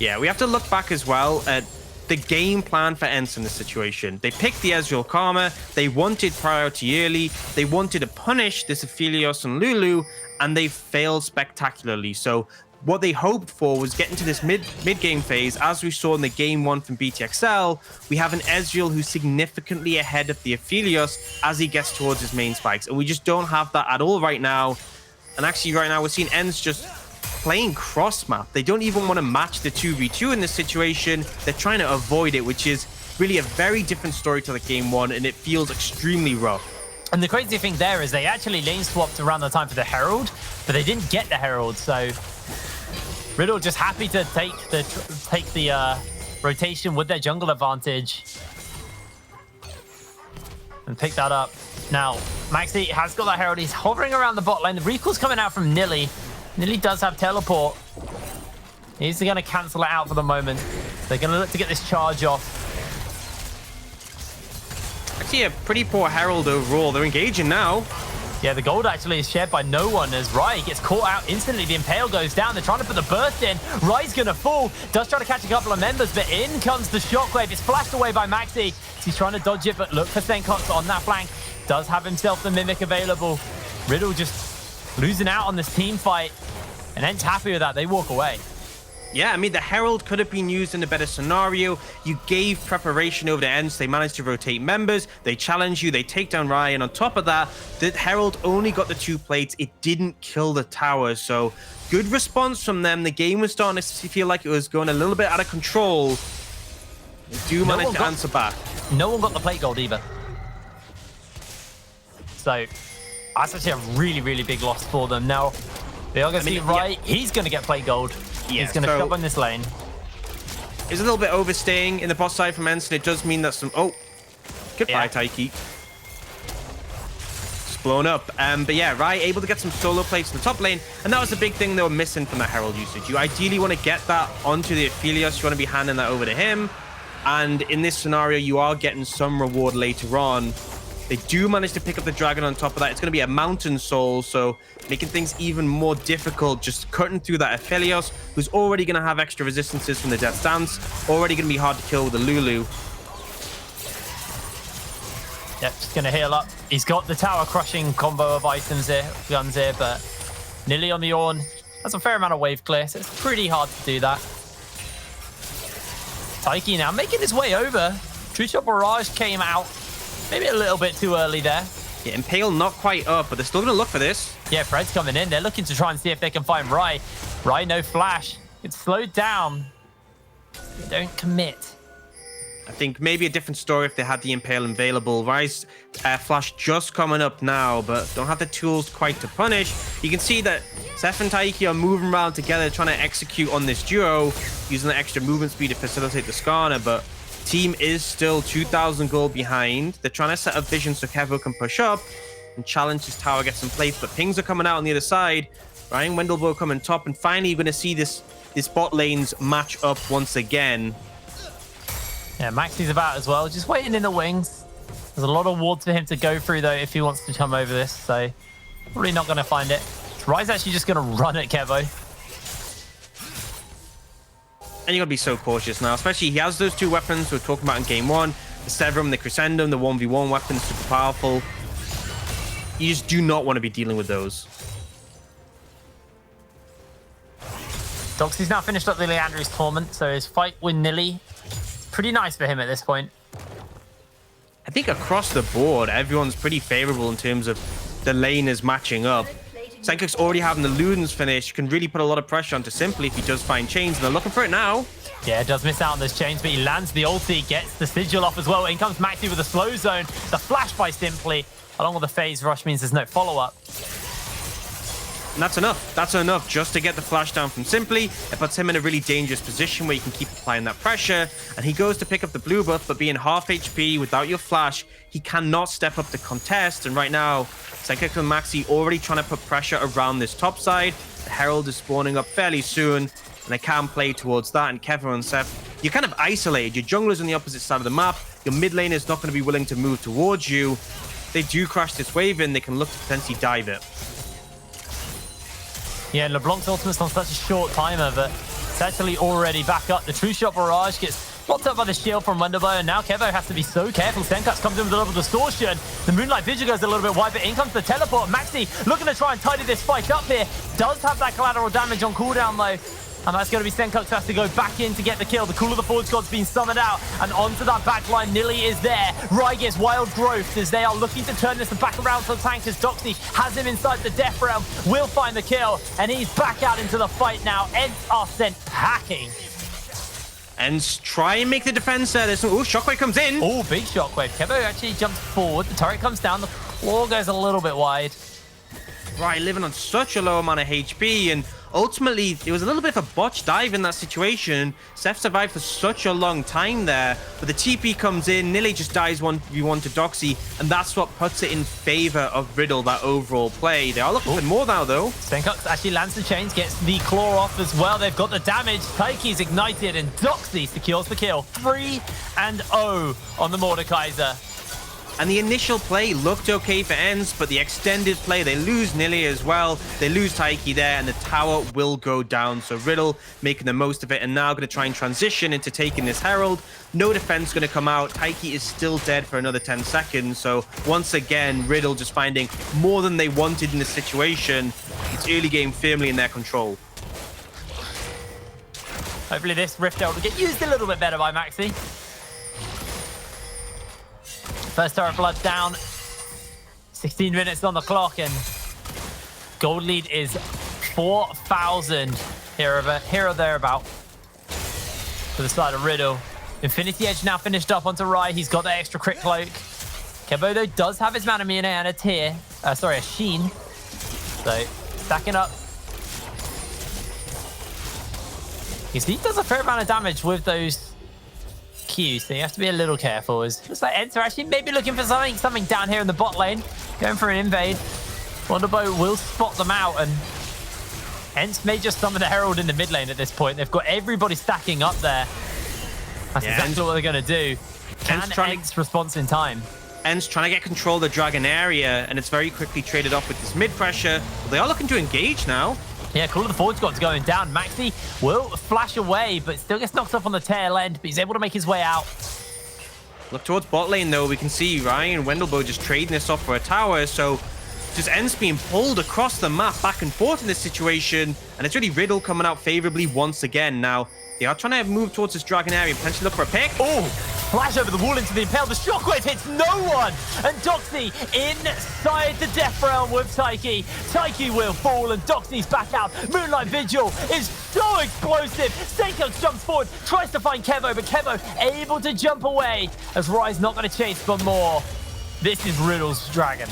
Speaker 8: Yeah, we have to look back as well at the game plan for ENCE in this situation. They picked the Ezreal Karma, they wanted priority early, they wanted to punish this Aphelios and Lulu, and they failed spectacularly. So what they hoped for was getting to this mid-game phase. As we saw in the game 1 from BTXL, we have an Ezreal who's significantly ahead of the Aphelios as he gets towards his main spikes, and we just don't have that at all right now. And actually right now we're seeing ENCE just playing cross map. They don't even want to match the 2v2 in this situation. They're trying to avoid it, which is really a very different story to the game 1, and it feels extremely rough.
Speaker 7: And the crazy thing there is they actually lane swapped around the time for the Herald, but they didn't get the Herald, so Riddle just happy to take the rotation with their jungle advantage. And pick that up. Now, Maxi has got that Herald. He's hovering around the bot lane. The recall's coming out from Nilly. Nilly does have teleport. He's going to cancel it out for the moment. They're going to look to get this charge off.
Speaker 8: Actually, a pretty poor Herald overall. They're engaging now.
Speaker 7: Yeah, the gold actually is shared by no one as Rai gets caught out instantly. The Impale goes down. They're trying to put the burst in. Rai's going to fall. Does try to catch a couple of members, but in comes the Shockwave. It's flashed away by Maxi. He's trying to dodge it, but look for Senkox on that flank. Does have himself the Mimic available. Riddle just losing out on this team fight. And ENCE happy with that. They walk away.
Speaker 8: Yeah, I mean, the Herald could have been used in a better scenario. You gave preparation over to ENCE. They managed to rotate members. They challenge you. They take down Ryan. On top of that, the Herald only got the 2 plates. It didn't kill the tower. So good response from them. The game was starting to feel like it was going a little bit out of control. They do manage to answer back.
Speaker 7: No one got the plate gold either. So that's actually a really, really big loss for them. Now, they are going to see Rai. Yeah. He's going to get plate gold. Yeah, he's going to shove on this lane.
Speaker 8: It's a little bit overstaying in the bot side from ENCE, and it does mean that some... Oh, goodbye, Taiki. Just blown up. But yeah, Rai able to get some solo plates in the top lane, and that was the big thing they were missing from that Herald usage. You ideally want to get that onto the Aphelios. You want to be handing that over to him, and in this scenario, you are getting some reward later on. They do manage to pick up the dragon on top of that. It's going to be a mountain soul, so making things even more difficult, just cutting through that Aphelios, who's already going to have extra resistances from the Death Stance, already going to be hard to kill with the Lulu.
Speaker 7: Yep, just going to heal up. He's got the tower crushing combo of items here, guns here, but Nilly on the Ornn. That's a fair amount of wave clear, so it's pretty hard to do that. Taiki now making his way over. True Shot Barrage came out. Maybe a little bit too early there.
Speaker 8: Yeah, Impale not quite up, but they're still going to look for this.
Speaker 7: Yeah, Fred's coming in. They're looking to try and see if they can find Rai. Rai, no flash. It's slowed down. They don't commit.
Speaker 8: I think maybe a different story if they had the Impale available. Rai's flash just coming up now, but don't have the tools quite to punish. You can see that Seth and Taiki are moving around together, trying to execute on this duo, using the extra movement speed to facilitate the Skarner, but team is still 2,000 gold behind. They're trying to set up vision so Kevo can push up and challenge his tower, get some plates, but pings are coming out on the other side. Ryan Wendelbo coming top, and finally you're going to see this bot lanes match up once again.
Speaker 7: Yeah, Maxi's about as well, just waiting in the wings. There's a lot of wards for him to go through though if he wants to come over this, so probably not going to find it. Rai's actually just going to run at Kevo.
Speaker 8: And you got to be so cautious now, especially he has those 2 weapons we were talking about in game 1. The Severum, the Crescendum, the 1v1 weapons, super powerful. You just do not want to be dealing with those.
Speaker 7: Doxy's now finished up the Leandri's Torment, so his fight with Nilly, pretty nice for him at this point.
Speaker 8: I think across the board, everyone's pretty favorable in terms of the laners matching up. Senkox already having the Ludens finish can really put a lot of pressure onto Simply if he does find chains, and they're looking for it now.
Speaker 7: Yeah, does miss out on those chains, but he lands the ulti, gets the sigil off as well. In comes Maxi with a slow zone. The flash by Simply, along with the phase rush, means there's no follow-up.
Speaker 8: And that's enough. That's enough just to get the flash down from Simply. It puts him in a really dangerous position where you can keep applying that pressure. And he goes to pick up the blue buff, but being half HP without your flash, he cannot step up to contest. And right now, Senkox and Maxi already trying to put pressure around this top side. The Herald is spawning up fairly soon, and they can play towards that. And Kevin and Seth, you're kind of isolated. Your jungler's on the opposite side of the map. Your mid lane is not going to be willing to move towards you. If they do crash this wave in, they can look to potentially dive it.
Speaker 7: Yeah, LeBlanc's ultimate's on such a short timer, but it's actually already back up. The True Shot Barrage gets blocked up by the shield from Wendelbo, and now Kevo has to be so careful. Senkox comes in with a little distortion. The Moonlight Vigil goes a little bit wide, but in comes the teleport. Maxi looking to try and tidy this fight up here. Does have that collateral damage on cooldown, though. And that's going to be Senkox who has to go back in to get the kill. The Call of the Forge God's been summoned out. And onto that backline, Nilly is there. Rai gets Wild Growth as they are looking to turn this back around for the tank as Doxy has him inside the Death Realm. Will find the kill. And he's back out into the fight now. ENCE are sent packing.
Speaker 8: ENCE try and make the defense there. Oh, Shockwave comes in.
Speaker 7: Oh, big Shockwave. Kevo actually jumps forward. The turret comes down. The floor goes a little bit wide.
Speaker 8: Right, living on such a low amount of HP, and ultimately, it was a little bit of a botched dive in that situation. Seth survived for such a long time there, but the TP comes in, Nille just dies 1v1 to Doxy, and that's what puts it in favor of Riddle, that overall play. They are looking for more now, though.
Speaker 7: Stenkox actually lands the chains, gets the claw off as well. They've got the damage. Taiki's ignited, and Doxy secures the kill. 3-0 on the Mordekaiser.
Speaker 8: And the initial play looked okay for ENCE, but the extended play, they lose Nille as well. They lose Taiki there, and the tower will go down. So Riddle making the most of it, and now going to try and transition into taking this Herald. No defense going to come out. Taiki is still dead for another 10 seconds. So once again, Riddle just finding more than they wanted in this situation. It's early game firmly in their control.
Speaker 7: Hopefully this Rift Herald will get used a little bit better by Maxi. First Tower of Blood down. 16 minutes on the clock, and gold lead is 4,000 here or thereabout to the side of Riddle. Infinity Edge now finished up onto Rai. He's got that extra crit cloak. Kebo, though, does have his Manamune and a Tear. Sorry, a Sheen. So, stacking up. You see, he does a fair amount of damage with those Qs, so you have to be a little careful. Looks like ENCE are actually maybe looking for something down here in the bot lane. Going for an invade. Wonderbow will spot them out, and ENCE may just summon the Herald in the mid lane at this point. They've got everybody stacking up there. That's exactly what they're going to do. Can ENCE response in time?
Speaker 8: ENCE trying to get control of the Dragon area, and it's very quickly traded off with this mid pressure. But they are looking to engage now.
Speaker 7: Yeah, Call of the Forge God's going down. Maxi will flash away, but still gets knocked up on the tail end, but he's able to make his way out.
Speaker 8: Look towards bot lane, though. We can see Ryan and Wendelbo just trading this off for a tower. So just ENCE being pulled across the map back and forth in this situation. And it's really Riddle coming out favorably once again. Now, they are trying to move towards this Dragon area, potentially look for a pick.
Speaker 7: Oh, flash over the wall into the Impale. The shockwave hits no one. And Doxy inside the Death Realm with Taiki. Taiki will fall, and Doxy's back out. Moonlight Vigil is so explosive. Stenkox jumps forward, tries to find Kevo, but Kevo able to jump away as Rai's not going to chase for more. This is Riddle's Dragon.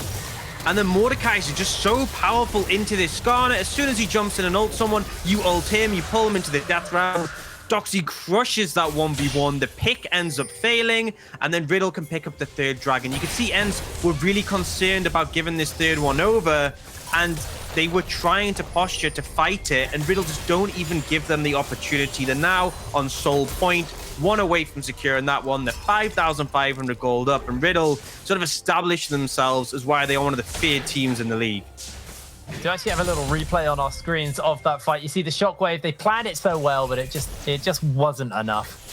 Speaker 8: And then Mordekaiser just so powerful into this Skarner. As soon as he jumps in and ults someone, you ult him, you pull him into the Death Realm. Doxy crushes that 1v1. The pick ends up failing, and then Riddle can pick up the third dragon. You can see ENCE were really concerned about giving this third one over, and they were trying to posture to fight it, and Riddle just don't even give them the opportunity. They're now on Soul Point, one away from securing that one. They're 5,500 gold up, and Riddle sort of established themselves as why they are one of the feared teams in the league.
Speaker 7: We do actually have a little replay on our screens of that fight. You see the shockwave, they planned it so well, but it just wasn't enough.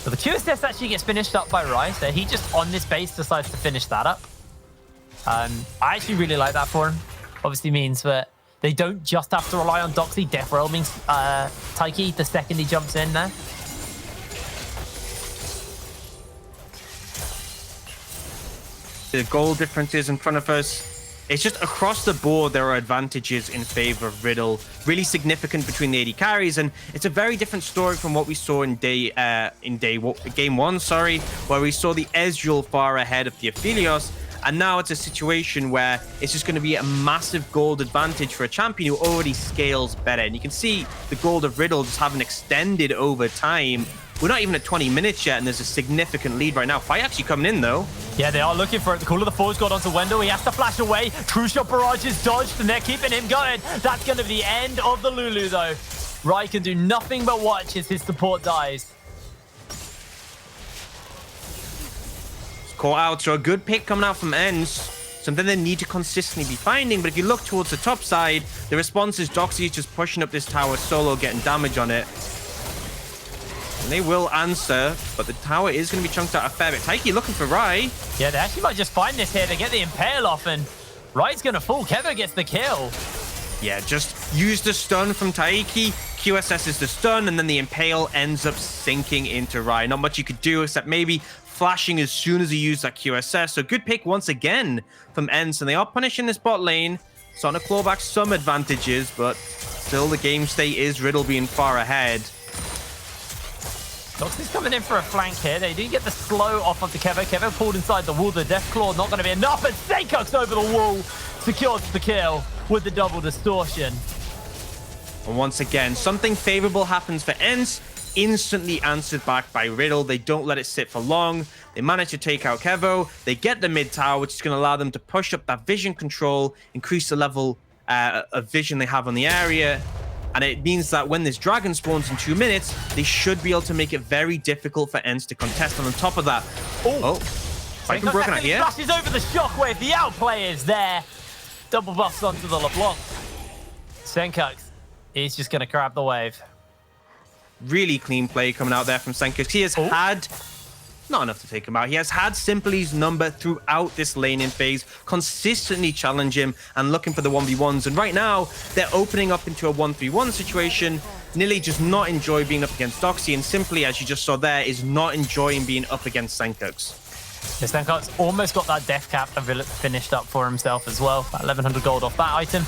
Speaker 7: So the QSS actually gets finished up by Rai, so he just on this base decides to finish that up. I actually really like that for him. Obviously means that they don't just have to rely on Doxy. Death Realming Taiki the second he jumps in there.
Speaker 8: The goal differences in front of us. It's just across the board, there are advantages in favor of Riddle. Really significant between the AD carries, and it's a very different story from what we saw in game one, where we saw the Ezreal far ahead of the Aphelios. And now it's a situation where it's just going to be a massive gold advantage for a champion who already scales better. And you can see the gold of Riddle just having extended over time. We're not even at 20 minutes yet, and there's a significant lead right now. Fight actually coming in, though.
Speaker 7: Yeah, they are looking for it. The Call of the Forge got onto Wendell. He has to flash away. True Shot Barrage is dodged, and they're keeping him going. That's going to be the end of the Lulu, though. Rai can do nothing but watch as his support dies.
Speaker 8: Caught out, so a good pick coming out from ENCE. Something they need to consistently be finding, but if you look towards the top side, the response is Doxy is just pushing up this tower solo, getting damage on it. And they will answer, but the tower is going to be chunked out a fair bit. Taiki looking for Rai.
Speaker 7: Yeah, they actually might just find this here. They get the Impale off, and Rai's going to fall. Kevo gets the kill.
Speaker 8: Yeah, just use the stun from Taiki. QSS is the stun, and then the Impale ends up sinking into Rai. Not much you could do except maybe flashing as soon as he used that QSS. So good pick once again from ENCE, and they are punishing this bot lane. Starting to claw back some advantages, but still the game state is Riddle being far ahead.
Speaker 7: Doxy's coming in for a flank here. They do get the slow off of the Kevo. Kevo pulled inside the wall. The Death Claw not going to be enough. And Senkux over the wall secures the kill with the double distortion.
Speaker 8: And once again, something favorable happens for ENCE. Instantly answered back by Riddle. They don't let it sit for long. They manage to take out Kevo. They get the mid tower, which is going to allow them to push up that vision control, increase the level of vision they have on the area. And it means that when this dragon spawns in 2 minutes, they should be able to make it very difficult for ENCE to contest. And on top of that, Fight been broken out here.
Speaker 7: Flashes over the shockwave. The outplay is there. Double buffs onto the LeBlanc. Senkux is just going to grab the wave.
Speaker 8: Really clean play coming out there from Senkux. He has had not enough to take him out. He has had Simply's number throughout this laning phase, consistently challenge him and looking for the 1v1s. And right now, they're opening up into a 1v1 situation. Nilly just not enjoy being up against Doxy, and Simply, as you just saw there, is not enjoying being up against Senkux.
Speaker 7: Yeah, Senkux almost got that death cap finished up for himself as well. That 1100 gold off that item.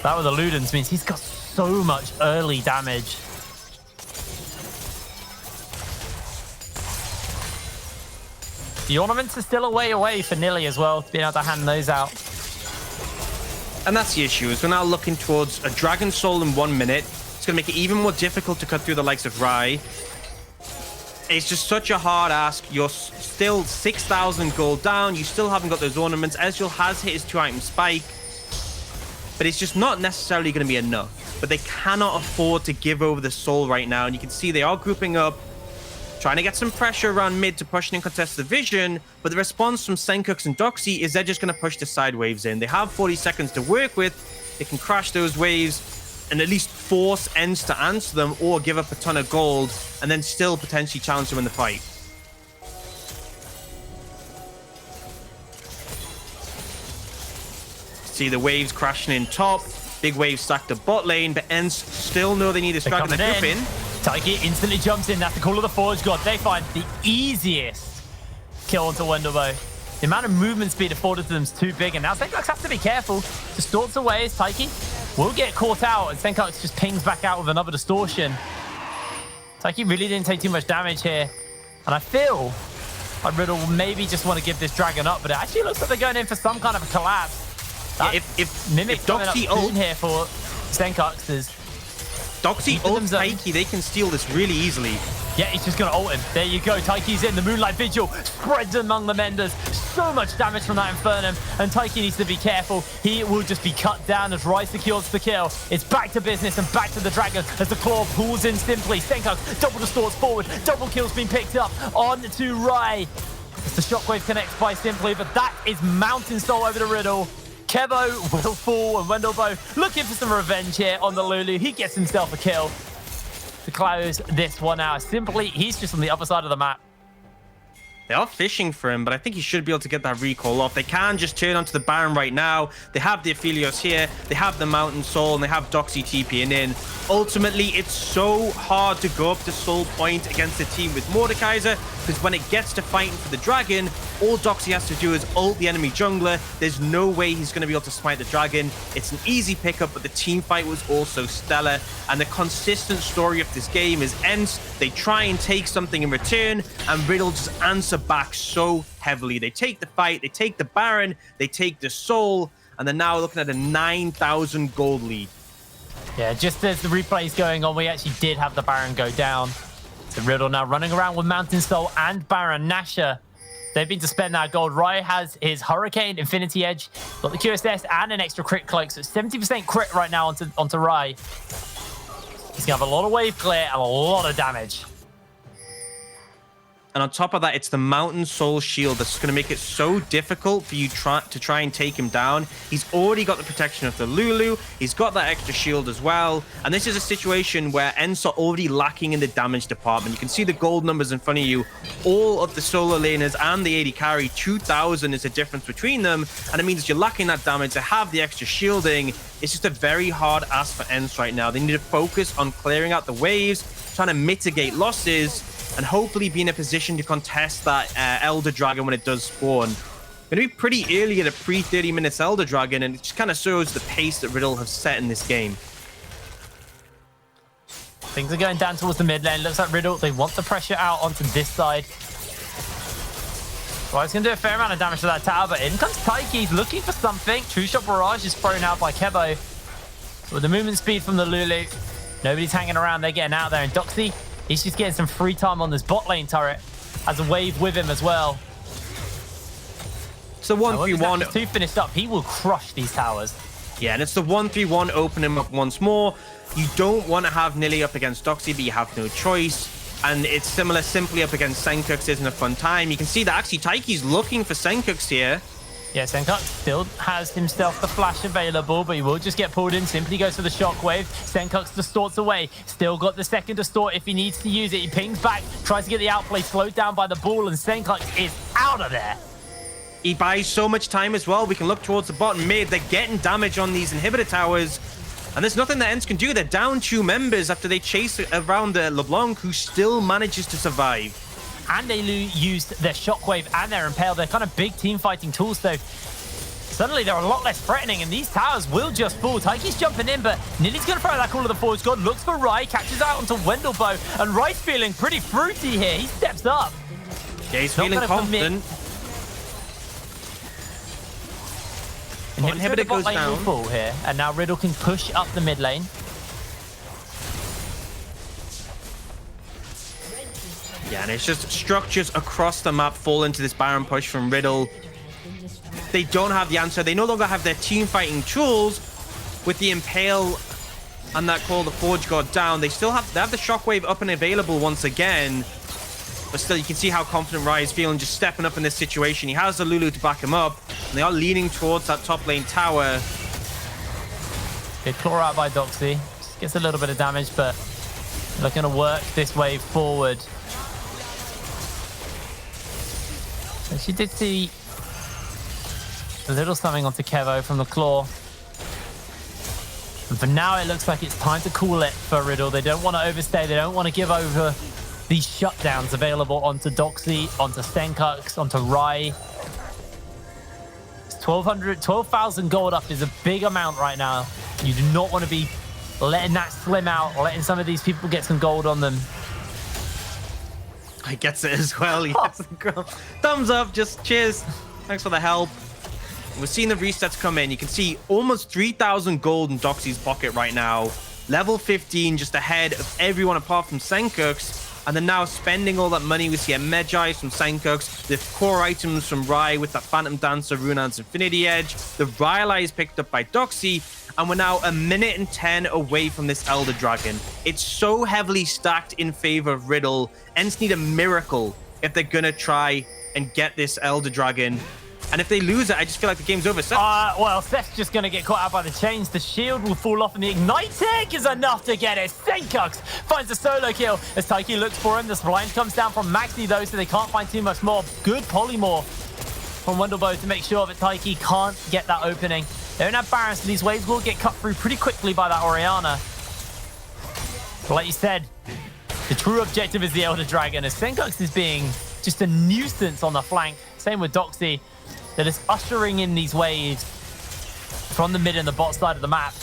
Speaker 7: That with the Ludens means he's got so much early damage. The ornaments are still a way away for Nilly as well, being able to hand those out.
Speaker 8: And that's the issue, is we're now looking towards a Dragon Soul in 1 minute. It's going to make it even more difficult to cut through the likes of Rai. It's just such a hard ask. You're still 6,000 gold down. You still haven't got those ornaments. Ezreal has hit his 2-item spike. But it's just not necessarily going to be enough. But they cannot afford to give over the soul right now. And you can see they are grouping up, trying to get some pressure around mid to push in and contest the vision. But the response from Senkux and Doxy is they're just going to push the side waves in. They have 40 seconds to work with. They can crash those waves and at least force ENCE to answer them or give up a ton of gold and then still potentially challenge them in the fight. See the waves crashing in top. Big waves stacked up bot lane, but ENCE still know they need this dragon. They're grouping.
Speaker 7: Taiki instantly jumps in. That's the call of the Forge God. They find the easiest kill onto Wendelboe. The amount of movement speed afforded to them is too big, and now Senkux has to be careful. Distorts away as Taiki will get caught out, and Senkux just pings back out with another distortion. Taiki really didn't take too much damage here, and I feel like Riddle will maybe just want to give this dragon up, but it actually looks like they're going in for some kind of a collapse.
Speaker 8: Yeah, if
Speaker 7: Mimic coming up
Speaker 8: Doxy
Speaker 7: soon here for Senkux is
Speaker 8: Doxy ults Taiki, they can steal this really easily.
Speaker 7: Yeah, he's just going to ult him. There you go. Taiki's in. The Moonlight Vigil spreads among the Menders. So much damage from that Infernum. And Taiki needs to be careful. He will just be cut down as Rai secures the kill. It's back to business and back to the Dragon as the Claw pulls in Simply. Senkux double distorts forward. Double kill's been picked up on to Rai. As the Shockwave connects by Simply, but that is Mountain Soul over the Riddle. Kevo will fall, and Wendelboe looking for some revenge here on the Lulu. He gets himself a kill to close this one out. Simply, he's just on the other side of the map.
Speaker 8: They are fishing for him, but I think he should be able to get that recall off. They can just turn onto the Baron right now. They have the Aphelios here. They have the Mountain Soul, and they have Doxy TPing in. Ultimately, it's so hard to go up to Soul Point against a team with Mordekaiser, because when it gets to fighting for the Dragon, all Doxy has to do is ult the enemy jungler. There's no way he's going to be able to smite the Dragon. It's an easy pickup, but the team fight was also stellar. And the consistent story of this game is ENCE. They try and take something in return, and Riddle just answer back so heavily. They take the fight, they take the Baron, they take the Soul, and they're now looking at a 9,000 gold lead.
Speaker 7: Yeah, just as the replay is going on, we actually did have the Baron go down. So Riddle now running around with Mountain Soul and Baron Nashor. They've been to spend that gold. Rai has his Hurricane, Infinity Edge, got the QSS and an extra crit cloak. So 70% crit right now onto Rai. He's going to have a lot of wave clear and a lot of damage.
Speaker 8: And on top of that, it's the Mountain Soul Shield that's going to make it so difficult for you to try and take him down. He's already got the protection of the Lulu. He's got that extra shield as well. And this is a situation where ENCE are already lacking in the damage department. You can see the gold numbers in front of you. All of the solo laners and the AD carry, 2,000 is the difference between them. And it means you're lacking that damage. They have the extra shielding. It's just a very hard ask for ENCE right now. They need to focus on clearing out the waves, trying to mitigate losses, and hopefully be in a position to contest that Elder Dragon when it does spawn. Going to be pretty early at a pre-30 minutes Elder Dragon, and it just kind of shows the pace that Riddle have set in this game.
Speaker 7: Things are going down towards the mid lane. Looks like Riddle, they want the pressure out onto this side. Well, it's going to do a fair amount of damage to that tower, but in comes Taiki. He's looking for something. True Shot Barrage is thrown out by Kevo. With the movement speed from the Lulu, nobody's hanging around. They're getting out there. And Doxy, he's just getting some free time on this bot lane turret. Has a wave with him as well.
Speaker 8: It's the 1-3-1.
Speaker 7: Two finished up. He will crush these towers.
Speaker 8: Yeah, and it's the 1-3-1, open him up once more. You don't want to have Nilly up against Doxy, but you have no choice. And it's similar, simply up against Senkux isn't a fun time. You can see that actually Taiki's looking for Senkux here.
Speaker 7: Yeah, Senkux still has himself the flash available, but he will just get pulled in. Simply goes for the shockwave. Senkux distorts away. Still got the second distort if he needs to use it. He pings back, tries to get the outplay, slowed down by the ball, and Senkux is out of there.
Speaker 8: He buys so much time as well. We can look towards the bottom mid. They're getting damage on these inhibitor towers. And there's nothing that ENCE can do. They're down 2 members after they chase around LeBlanc, who still manages to survive.
Speaker 7: And they used their shockwave and their impale. They're kind of big team fighting tools, so suddenly they're a lot less threatening, and these towers will just fall. Taiki's jumping in, but Nilly's going to throw that call of the Forge God. Looks for Rai, catches out onto Wendelboe, and Rai's feeling pretty fruity here. He steps up.
Speaker 8: Yeah, he's feeling confident. Inhibitor goes down.
Speaker 7: Full here, and now Riddle can push up the mid lane.
Speaker 8: Yeah, and it's just structures across the map fall into this Baron push from Riddle. They don't have the answer. They no longer have their team fighting tools. With the Impale and that Call the Forge God down, they have the Shockwave up and available once again. But still, you can see how confident Rai is feeling, just stepping up in this situation. He has the Lulu to back him up, and they are leaning towards that top lane tower.
Speaker 7: Good claw out by Doxy. Just gets a little bit of damage, but looking to work this wave forward. And she did see a little something onto Kevo from the claw. And for now, it looks like it's time to cool it for Riddle. They don't want to overstay. They don't want to give over these shutdowns available onto Doxy, onto Senkux, onto Rai. 12,000 gold up is a big amount right now. You do not want to be letting that slim out, letting some of these people get some gold on them.
Speaker 8: He gets it as well. He gets the thumbs up, just cheers. Thanks for the help. We're seeing the resets come in. You can see almost 3,000 gold in Doxy's pocket right now. Level 15, just ahead of everyone apart from Senkux. And then now spending all that money. We see a Medjai from Senkux, the core items from Rai with that Phantom Dancer, Runan's Infinity Edge. The Rylai is picked up by Doxy, and we're now 1 minute and 10 away from this Elder Dragon. It's so heavily stacked in favor of Riddle. ENCE need a miracle if they're gonna try and get this Elder Dragon. And if they lose it, I just feel like the game's over.
Speaker 7: Well, Seth's just going to get caught out by the chains. The shield will fall off, and the Ignite Tank is enough to get it. Senkux finds a solo kill as Taiki looks for him. The blind comes down from Maxi, though, so they can't find too much more. Good polymorph from Wendelboe to make sure that Taiki can't get that opening. They don't have Barons, so these waves will get cut through pretty quickly by that Orianna. But like you said, the true objective is the Elder Dragon, as Senkux is being just a nuisance on the flank. Same with Doxy. They're just ushering in these waves from the mid and the bot side of the map.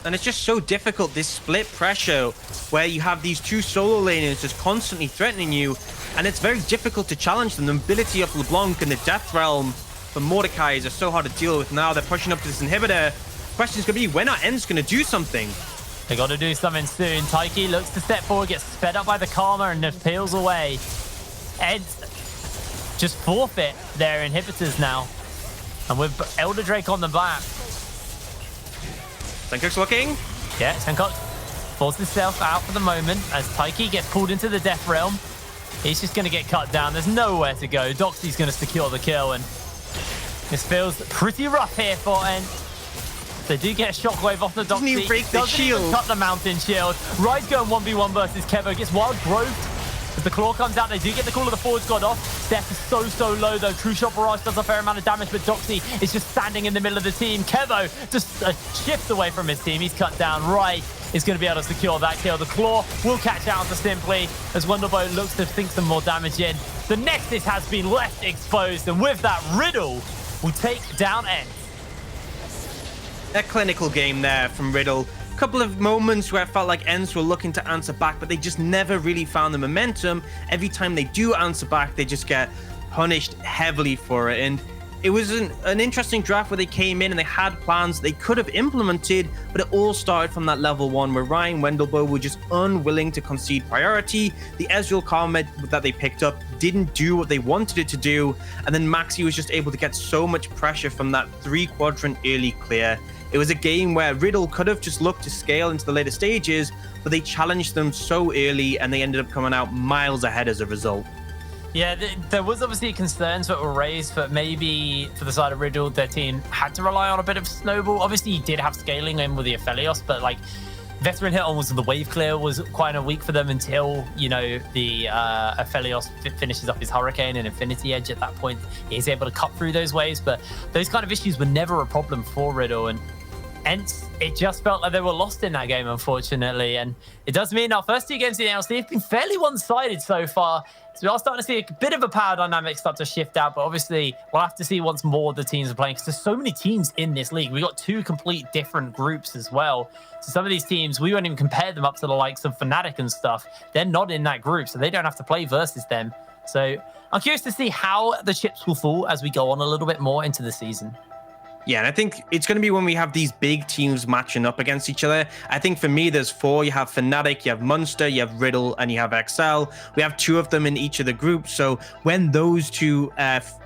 Speaker 8: And it's just so difficult, this split pressure, where you have these two solo laners just constantly threatening you, and it's very difficult to challenge them. The ability of LeBlanc and the Death Realm for Mordecai is so hard to deal with now. They're pushing up to this inhibitor. Question's gonna be, when are ENCE gonna do something?
Speaker 7: They got to do something soon. Taiki looks to step forward, gets sped up by the Karma, and just peels away. ENCE just forfeit their inhibitors now. And with Elder Drake on the back.
Speaker 8: Senkux looking.
Speaker 7: Yeah, Senkux forces himself out for the moment as Taiki gets pulled into the Death Realm. He's just going to get cut down. There's nowhere to go. Doxy's going to secure the kill, and this feels pretty rough here for ENCE. They do get a shockwave off the Doxy.
Speaker 8: Doesn't even break the shield.
Speaker 7: Even cut the mountain shield. Rai's going 1v1 versus Kevo. Gets wild growth. As the claw comes out, they do get the call of the Forge God off. Steph is so low, though. True Shot Barrage does a fair amount of damage, but Doxy is just standing in the middle of the team. Kevo just a shift away from his team. He's cut down. Rai is going to be able to secure that kill. The claw will catch out to Simply as Wendelboe looks to sink some more damage in. The Nexus has been left exposed, and with that, Riddle will take down ENCE.
Speaker 8: A clinical game there from Riddle. couple of moments where I felt like ENCE were looking to answer back, but they just never really found the momentum. Every time they do answer back, they just get punished heavily for it. And it was an interesting draft where they came in and they had plans they could have implemented, but it all started from that level 1 where Ryan Wendelbo were just unwilling to concede priority. The Ezreal Karma that they picked up didn't do what they wanted it to do, and then Maxi was just able to get so much pressure from that 3-quadrant early clear. It was a game where Riddle could have just looked to scale into the later stages, but they challenged them so early and they ended up coming out miles ahead as a result.
Speaker 7: Yeah, there was obviously concerns that were raised that maybe for the side of Riddle, their team had to rely on a bit of snowball. Obviously, you did have scaling in with the Aphelios, but like veteran hit on was the wave clear was quite a weak for them until, you know, the Aphelios finishes up his Hurricane and Infinity Edge. At that point, he's able to cut through those waves, but those kind of issues were never a problem for Riddle. And ENCE, it just felt like they were lost in that game, unfortunately. And it does mean our first 2 games in the NLC have been fairly one-sided so far. So we are starting to see a bit of a power dynamic start to shift out, but obviously we'll have to see once more the teams are playing, because there's so many teams in this league. We got 2 complete different groups as well. So some of these teams, we won't even compare them up to the likes of Fnatic and stuff. They're not in that group, so they don't have to play versus them. So I'm curious to see how the chips will fall as we go on a little bit more into the season.
Speaker 8: Yeah, and I think it's going to be when we have these big teams matching up against each other. I think for me, there's 4. You have Fnatic, you have Munster, you have Riddle, and you have Excel. We have 2 of them in each of the groups. So when those 2,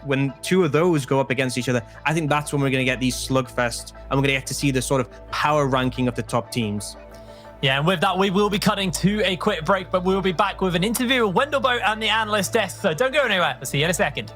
Speaker 8: when 2 of those go up against each other, I think that's when we're going to get these slugfest, and we're going to get to see the sort of power ranking of the top teams.
Speaker 7: Yeah, and with that, we will be cutting to a quick break, but we'll be back with an interview with Wendelbo and the analyst desk. So don't go anywhere. We'll see you in a second.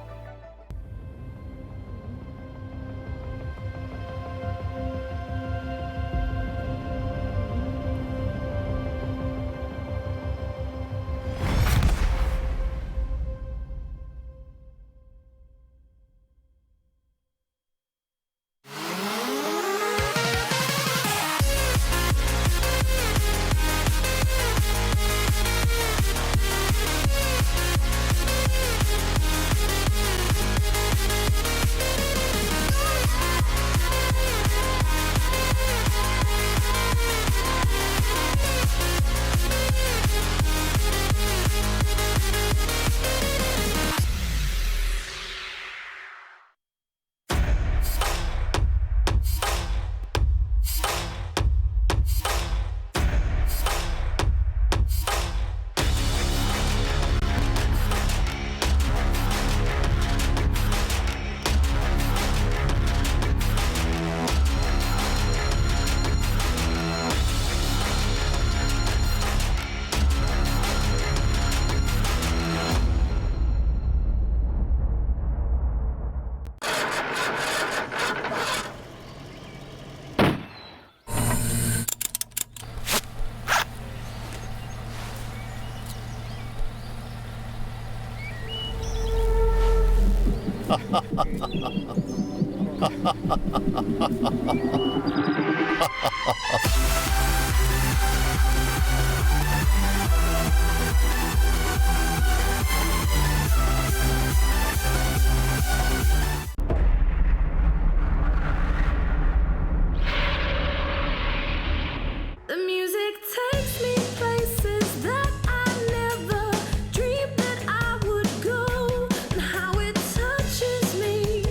Speaker 9: The music takes me places that I never dreamed that I would go, and how it touches me,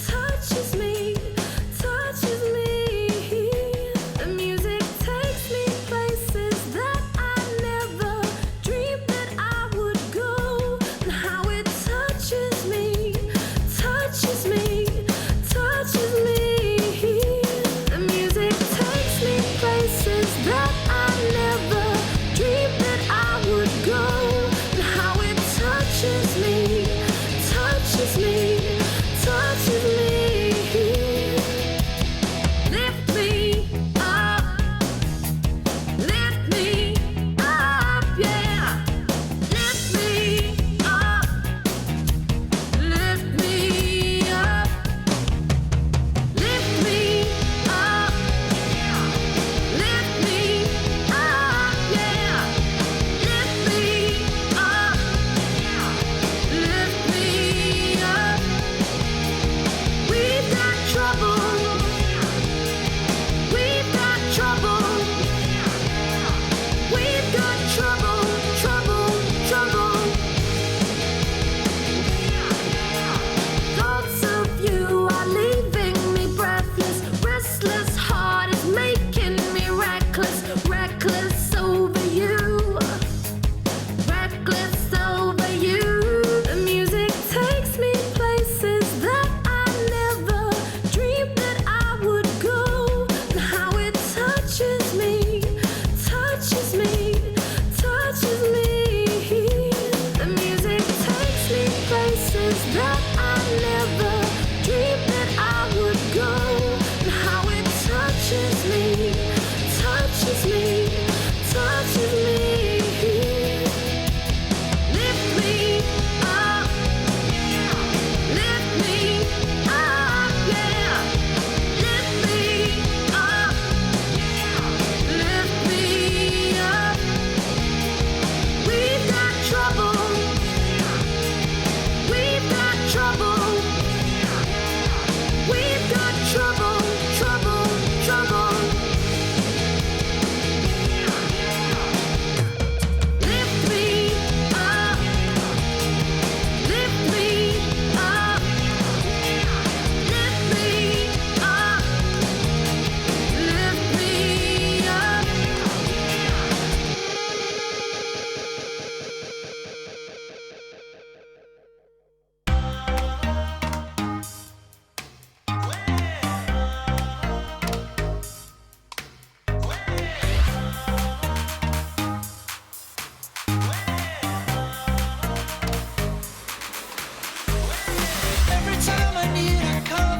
Speaker 9: touches me, touches me. The music takes me places that I never dreamed that I would go, and how it touches me, touches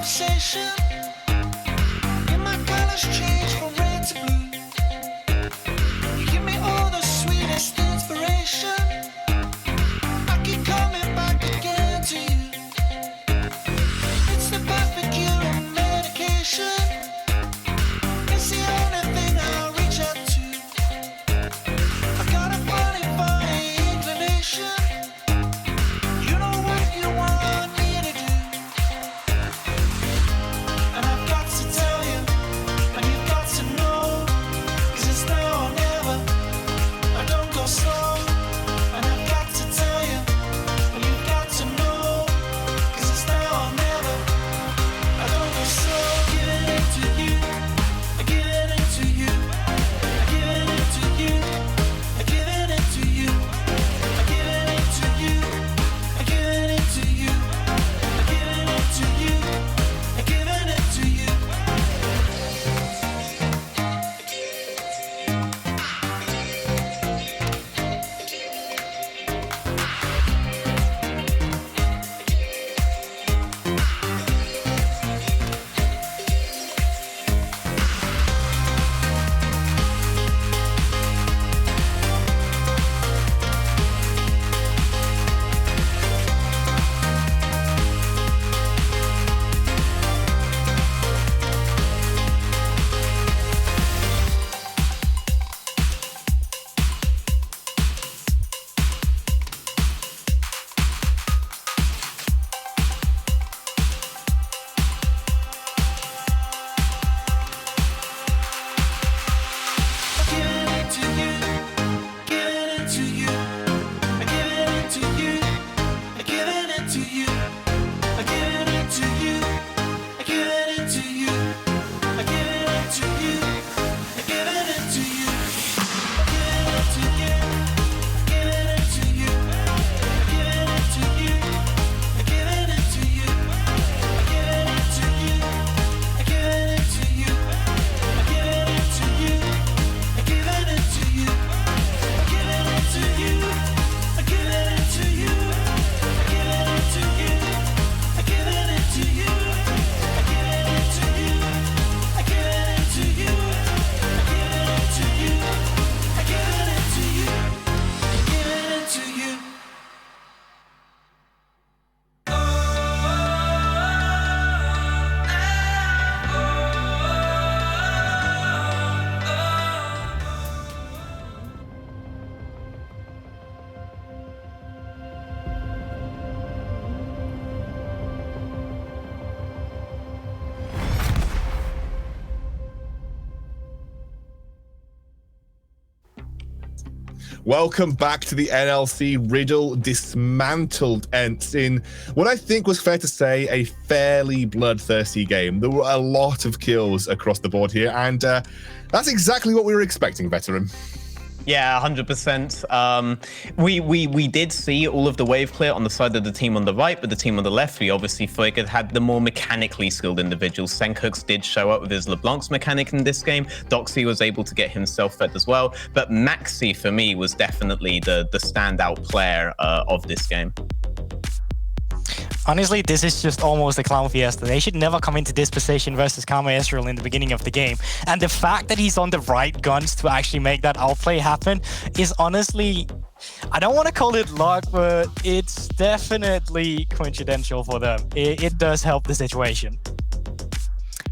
Speaker 10: conversation. And my colors change from red to blue. You give me all the sweetest inspiration. I keep coming back again to you. It's the perfect cure and medication. It's the only thing I reach out to. I got a funny, funny inclination. You know what you want me to do. And I've got to tell you, and you've got to know, 'cause it's now or never. I don't go slow. And I've got to tell you, and you've got to know, 'cause it's now or never. I don't go slow. Giving it to you, I give it to you, I give it to you, I give it to you, I give it to you, I give it to you, I give it to you, I give it to you. Giving it to you, giving it to you, I giving it to you, I giving it to you, I giving it to you, I giving it to you, I giving it to you, I giving it to you, I giving it to you, giving it to you, I giving it to you, I giving it to you, I giving it to you, I giving it to you, I giving it to you. I give it to you. I give it to you. I give it to you. I give it to you. I give it to you. I give it to you. I give it to you. I give it to you. I give it to you. I give it to you.
Speaker 3: Welcome back to the NLC. Riddle dismantled ENCE in what I think was fair to say a fairly bloodthirsty game. There were a lot of kills across the board here, and that's exactly what we were expecting, Veteran.
Speaker 4: Yeah, 100%. We did see all of the wave clear on the side of the team on the right, but the team on the left, we obviously figured had the more mechanically skilled individuals. Senkox did show up with his LeBlanc's mechanic in this game. Doxy was able to get himself fed as well, but Maxi for me was definitely the standout player of this game.
Speaker 5: Honestly, this is just almost a clown fiesta. They should never come into this position versus Karma Ezreal in the beginning of the game. And the fact that he's on the right guns to actually make that outplay happen is honestly, I don't want to call it luck, but it's definitely coincidental for them. It does help the situation.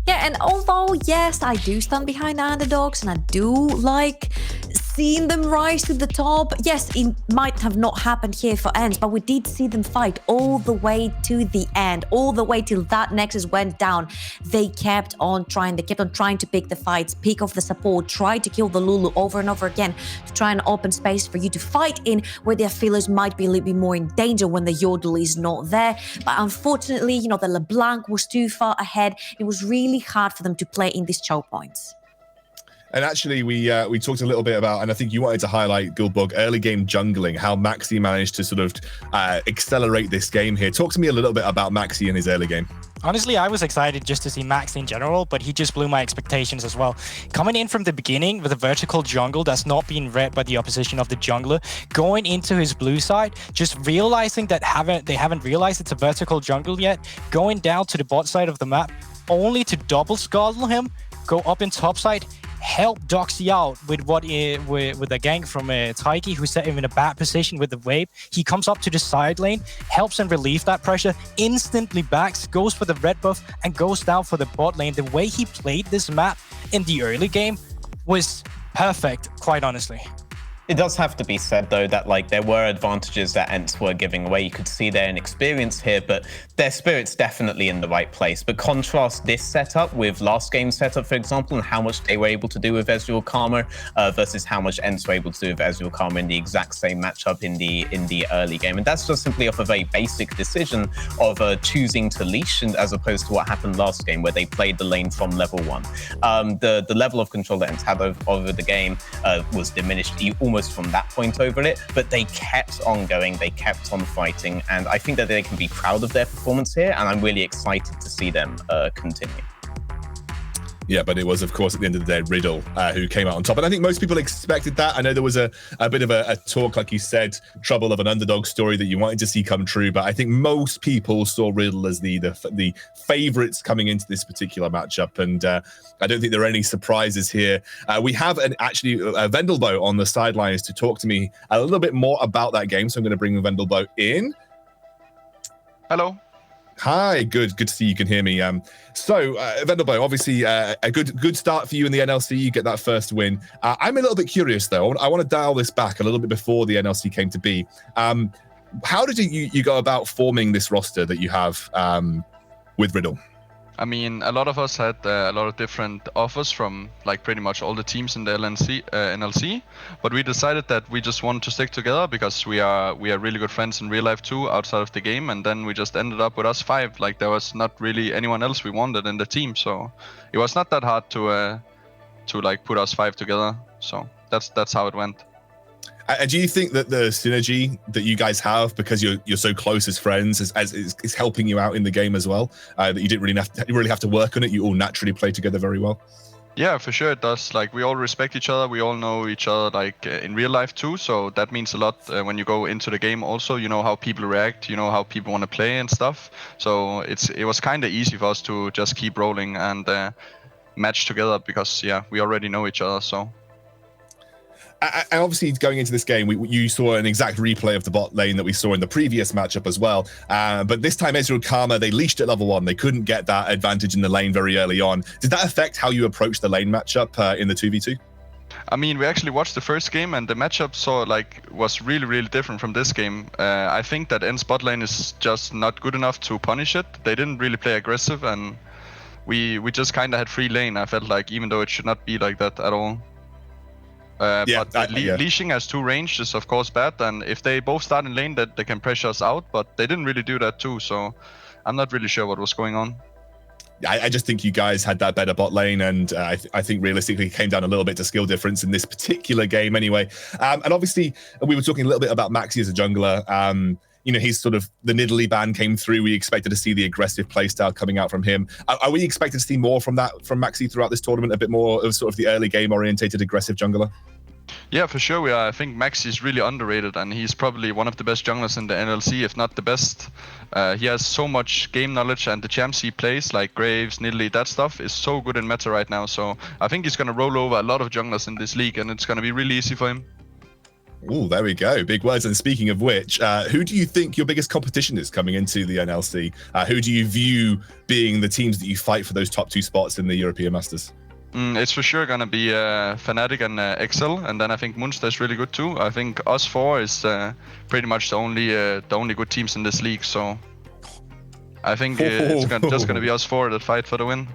Speaker 6: Yeah, and although, yes, I do stand behind the underdogs and I do like seeing them rise to the top. Yes, it might have not happened here for ENCE, but we did see them fight all the way to the end, all the way till that Nexus went down. They kept on trying. They kept on trying to pick the fights, pick off the support, try to kill the Lulu over and over again to try and open space for you to fight in where their feelers might be a little bit more in danger when the Yordle is not there. But unfortunately, you know, the LeBlanc was too far ahead. It was really hard for them to play in these choke points.
Speaker 3: And actually, we talked a little bit about, and I think you wanted to highlight, Guildbug, early game jungling, how Maxi managed to sort of accelerate this game here. Talk to me a little bit about Maxi in his early game.
Speaker 5: Honestly, I was excited just to see Max in general, but he just blew my expectations as well. Coming in from the beginning with a vertical jungle that's not being read by the opposition of the jungler, going into his blue side, just realizing that they haven't realized it's a vertical jungle yet, going down to the bot side of the map, only to double scuttle him, go up in top side, help Doxy out with with a gank from Taiki, who set him in a bad position with the wave. He comes up to the side lane, helps him relieve that pressure, instantly backs, goes for the red buff, and goes down for the bot lane. The way he played this map in the early game was perfect, quite honestly.
Speaker 4: It does have to be said, though, that like there were advantages that ENCE were giving away. You could see their inexperience here, but their spirit's definitely in the right place. But contrast this setup with last game's setup, for example, and how much they were able to do with Ezreal Karma versus how much ENCE were able to do with Ezreal Karma in the exact same matchup in the early game. And that's just simply off a very basic decision of choosing to leash, and as opposed to what happened last game, where they played the lane from level 1. The level of control that ENCE had over the game was diminished almost from that point over it, but they kept on going, they kept on fighting, and I think that they can be proud of their performance here, and I'm really excited to see them continue.
Speaker 3: Yeah, but it was, of course, at the end of the day, Riddle who came out on top. And I think most people expected that. I know there was a bit of a talk, like you said, trouble of an underdog story that you wanted to see come true. But I think most people saw Riddle as the favorites coming into this particular matchup. And I don't think there are any surprises here. We have actually Vendelbo on the sidelines to talk to me a little bit more about that game. So I'm going to bring Vendelbo in.
Speaker 11: Hello.
Speaker 3: Hi, good to see you can hear me. So, Vendelbo, obviously a good start for you in the NLC. You get that first win. I'm a little bit curious, though. I want to dial this back a little bit before the NLC came to be. How did you go about forming this roster that you have with Riddle?
Speaker 11: I mean, a lot of us had a lot of different offers from like pretty much all the teams in the NLC, but we decided that we just wanted to stick together because we are really good friends in real life too, outside of the game, and then we just ended up with us 5. Like there was not really anyone else we wanted in the team, so it was not that hard to like put us 5 together. So that's how it went.
Speaker 3: And do you think that the synergy that you guys have, because you're so close as friends, is helping you out in the game as well? That you didn't really have to work on it. You all naturally play together very well.
Speaker 11: Yeah, for sure it does. Like we all respect each other. We all know each other like in real life too. So that means a lot when you go into the game. Also, you know how people react. You know how people want to play and stuff. So it was kind of easy for us to just keep rolling and match together because we already know each other. So.
Speaker 3: And obviously, going into this game, you saw an exact replay of the bot lane that we saw in the previous matchup as well. But this time, Ezreal Karma, they leashed at level 1. They couldn't get that advantage in the lane very early on. Did that affect how you approached the lane matchup in the 2v2?
Speaker 11: I mean, we actually watched the first game, and the matchup was really, really different from this game. I think that ENCE bot lane is just not good enough to punish it. They didn't really play aggressive, and we just kind of had free lane, I felt like, even though it should not be like that at all. Leashing as 2 range is of course bad, and if they both start in lane, that they can pressure us out, but they didn't really do that too, so I'm not really sure what was going on.
Speaker 3: I just think you guys had that better bot lane, and I think realistically it came down a little bit to skill difference in this particular game anyway. And obviously, we were talking a little bit about Maxi as a jungler. He's sort of, the Nidalee ban came through. We expected to see the aggressive playstyle coming out from him. Are we expected to see more from Maxi throughout this tournament? A bit more of sort of the early game orientated aggressive jungler?
Speaker 11: Yeah, for sure we are. I think Maxi is really underrated, and he's probably one of the best junglers in the NLC, if not the best. He has so much game knowledge, and the champs he plays, like Graves, Nidalee, that stuff is so good in meta right now. So I think he's going to roll over a lot of junglers in this league, and it's going to be really easy for him.
Speaker 3: Oh, there we go. Big words. And speaking of which, who do you think your biggest competition is coming into the NLC? Who do you view being the teams that you fight for those top 2 spots in the European Masters?
Speaker 11: It's for sure gonna be Fnatic and EXCEL, and then I think Munster is really good too. I think us 4 is pretty much the only good teams in this league. So I think it's just gonna be us 4 that fight for the win.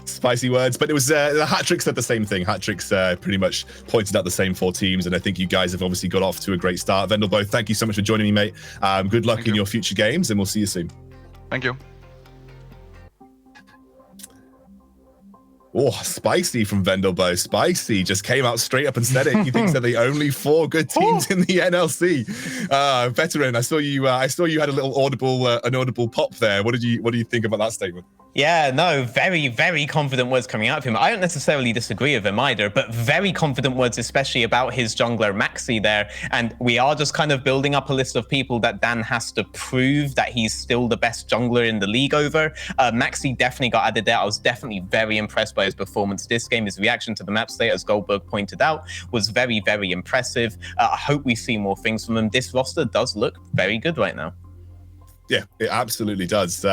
Speaker 3: Spicy words, but it was the Hat-Trick said the same thing. Hat-Trick's pretty much pointed out the same 4 teams, and I think you guys have obviously got off to a great start. Vendelbo, thank you so much for joining me, mate. Good luck in your future games, and we'll see you soon.
Speaker 11: Thank you.
Speaker 3: Oh, spicy from Vendelbo. Spicy just came out straight up and said it. He thinks they're the only 4 good teams in the NLC. Veteran, I saw you had a little audible pop there. What do you think about that statement?
Speaker 4: Yeah, no, very, very confident words coming out of him. I don't necessarily disagree with him either, but very confident words, especially about his jungler Maxi there. And we are just kind of building up a list of people that Dan has to prove that he's still the best jungler in the league over. Maxi definitely got added there. I was definitely very impressed by his performance this game. His reaction to the map state, as Goldberg pointed out, was very, very impressive. I hope we see more things from him. This roster does look very good right now.
Speaker 3: Yeah, it absolutely does.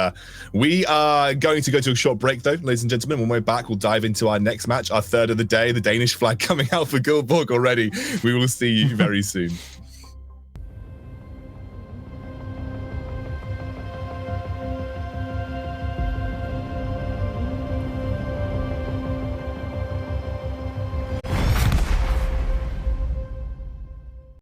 Speaker 3: We are going to go to a short break, though, ladies and gentlemen. When we're back, we'll dive into our next match, our third of the day, the Danish flag coming out for Goldberg already. We will see you very soon.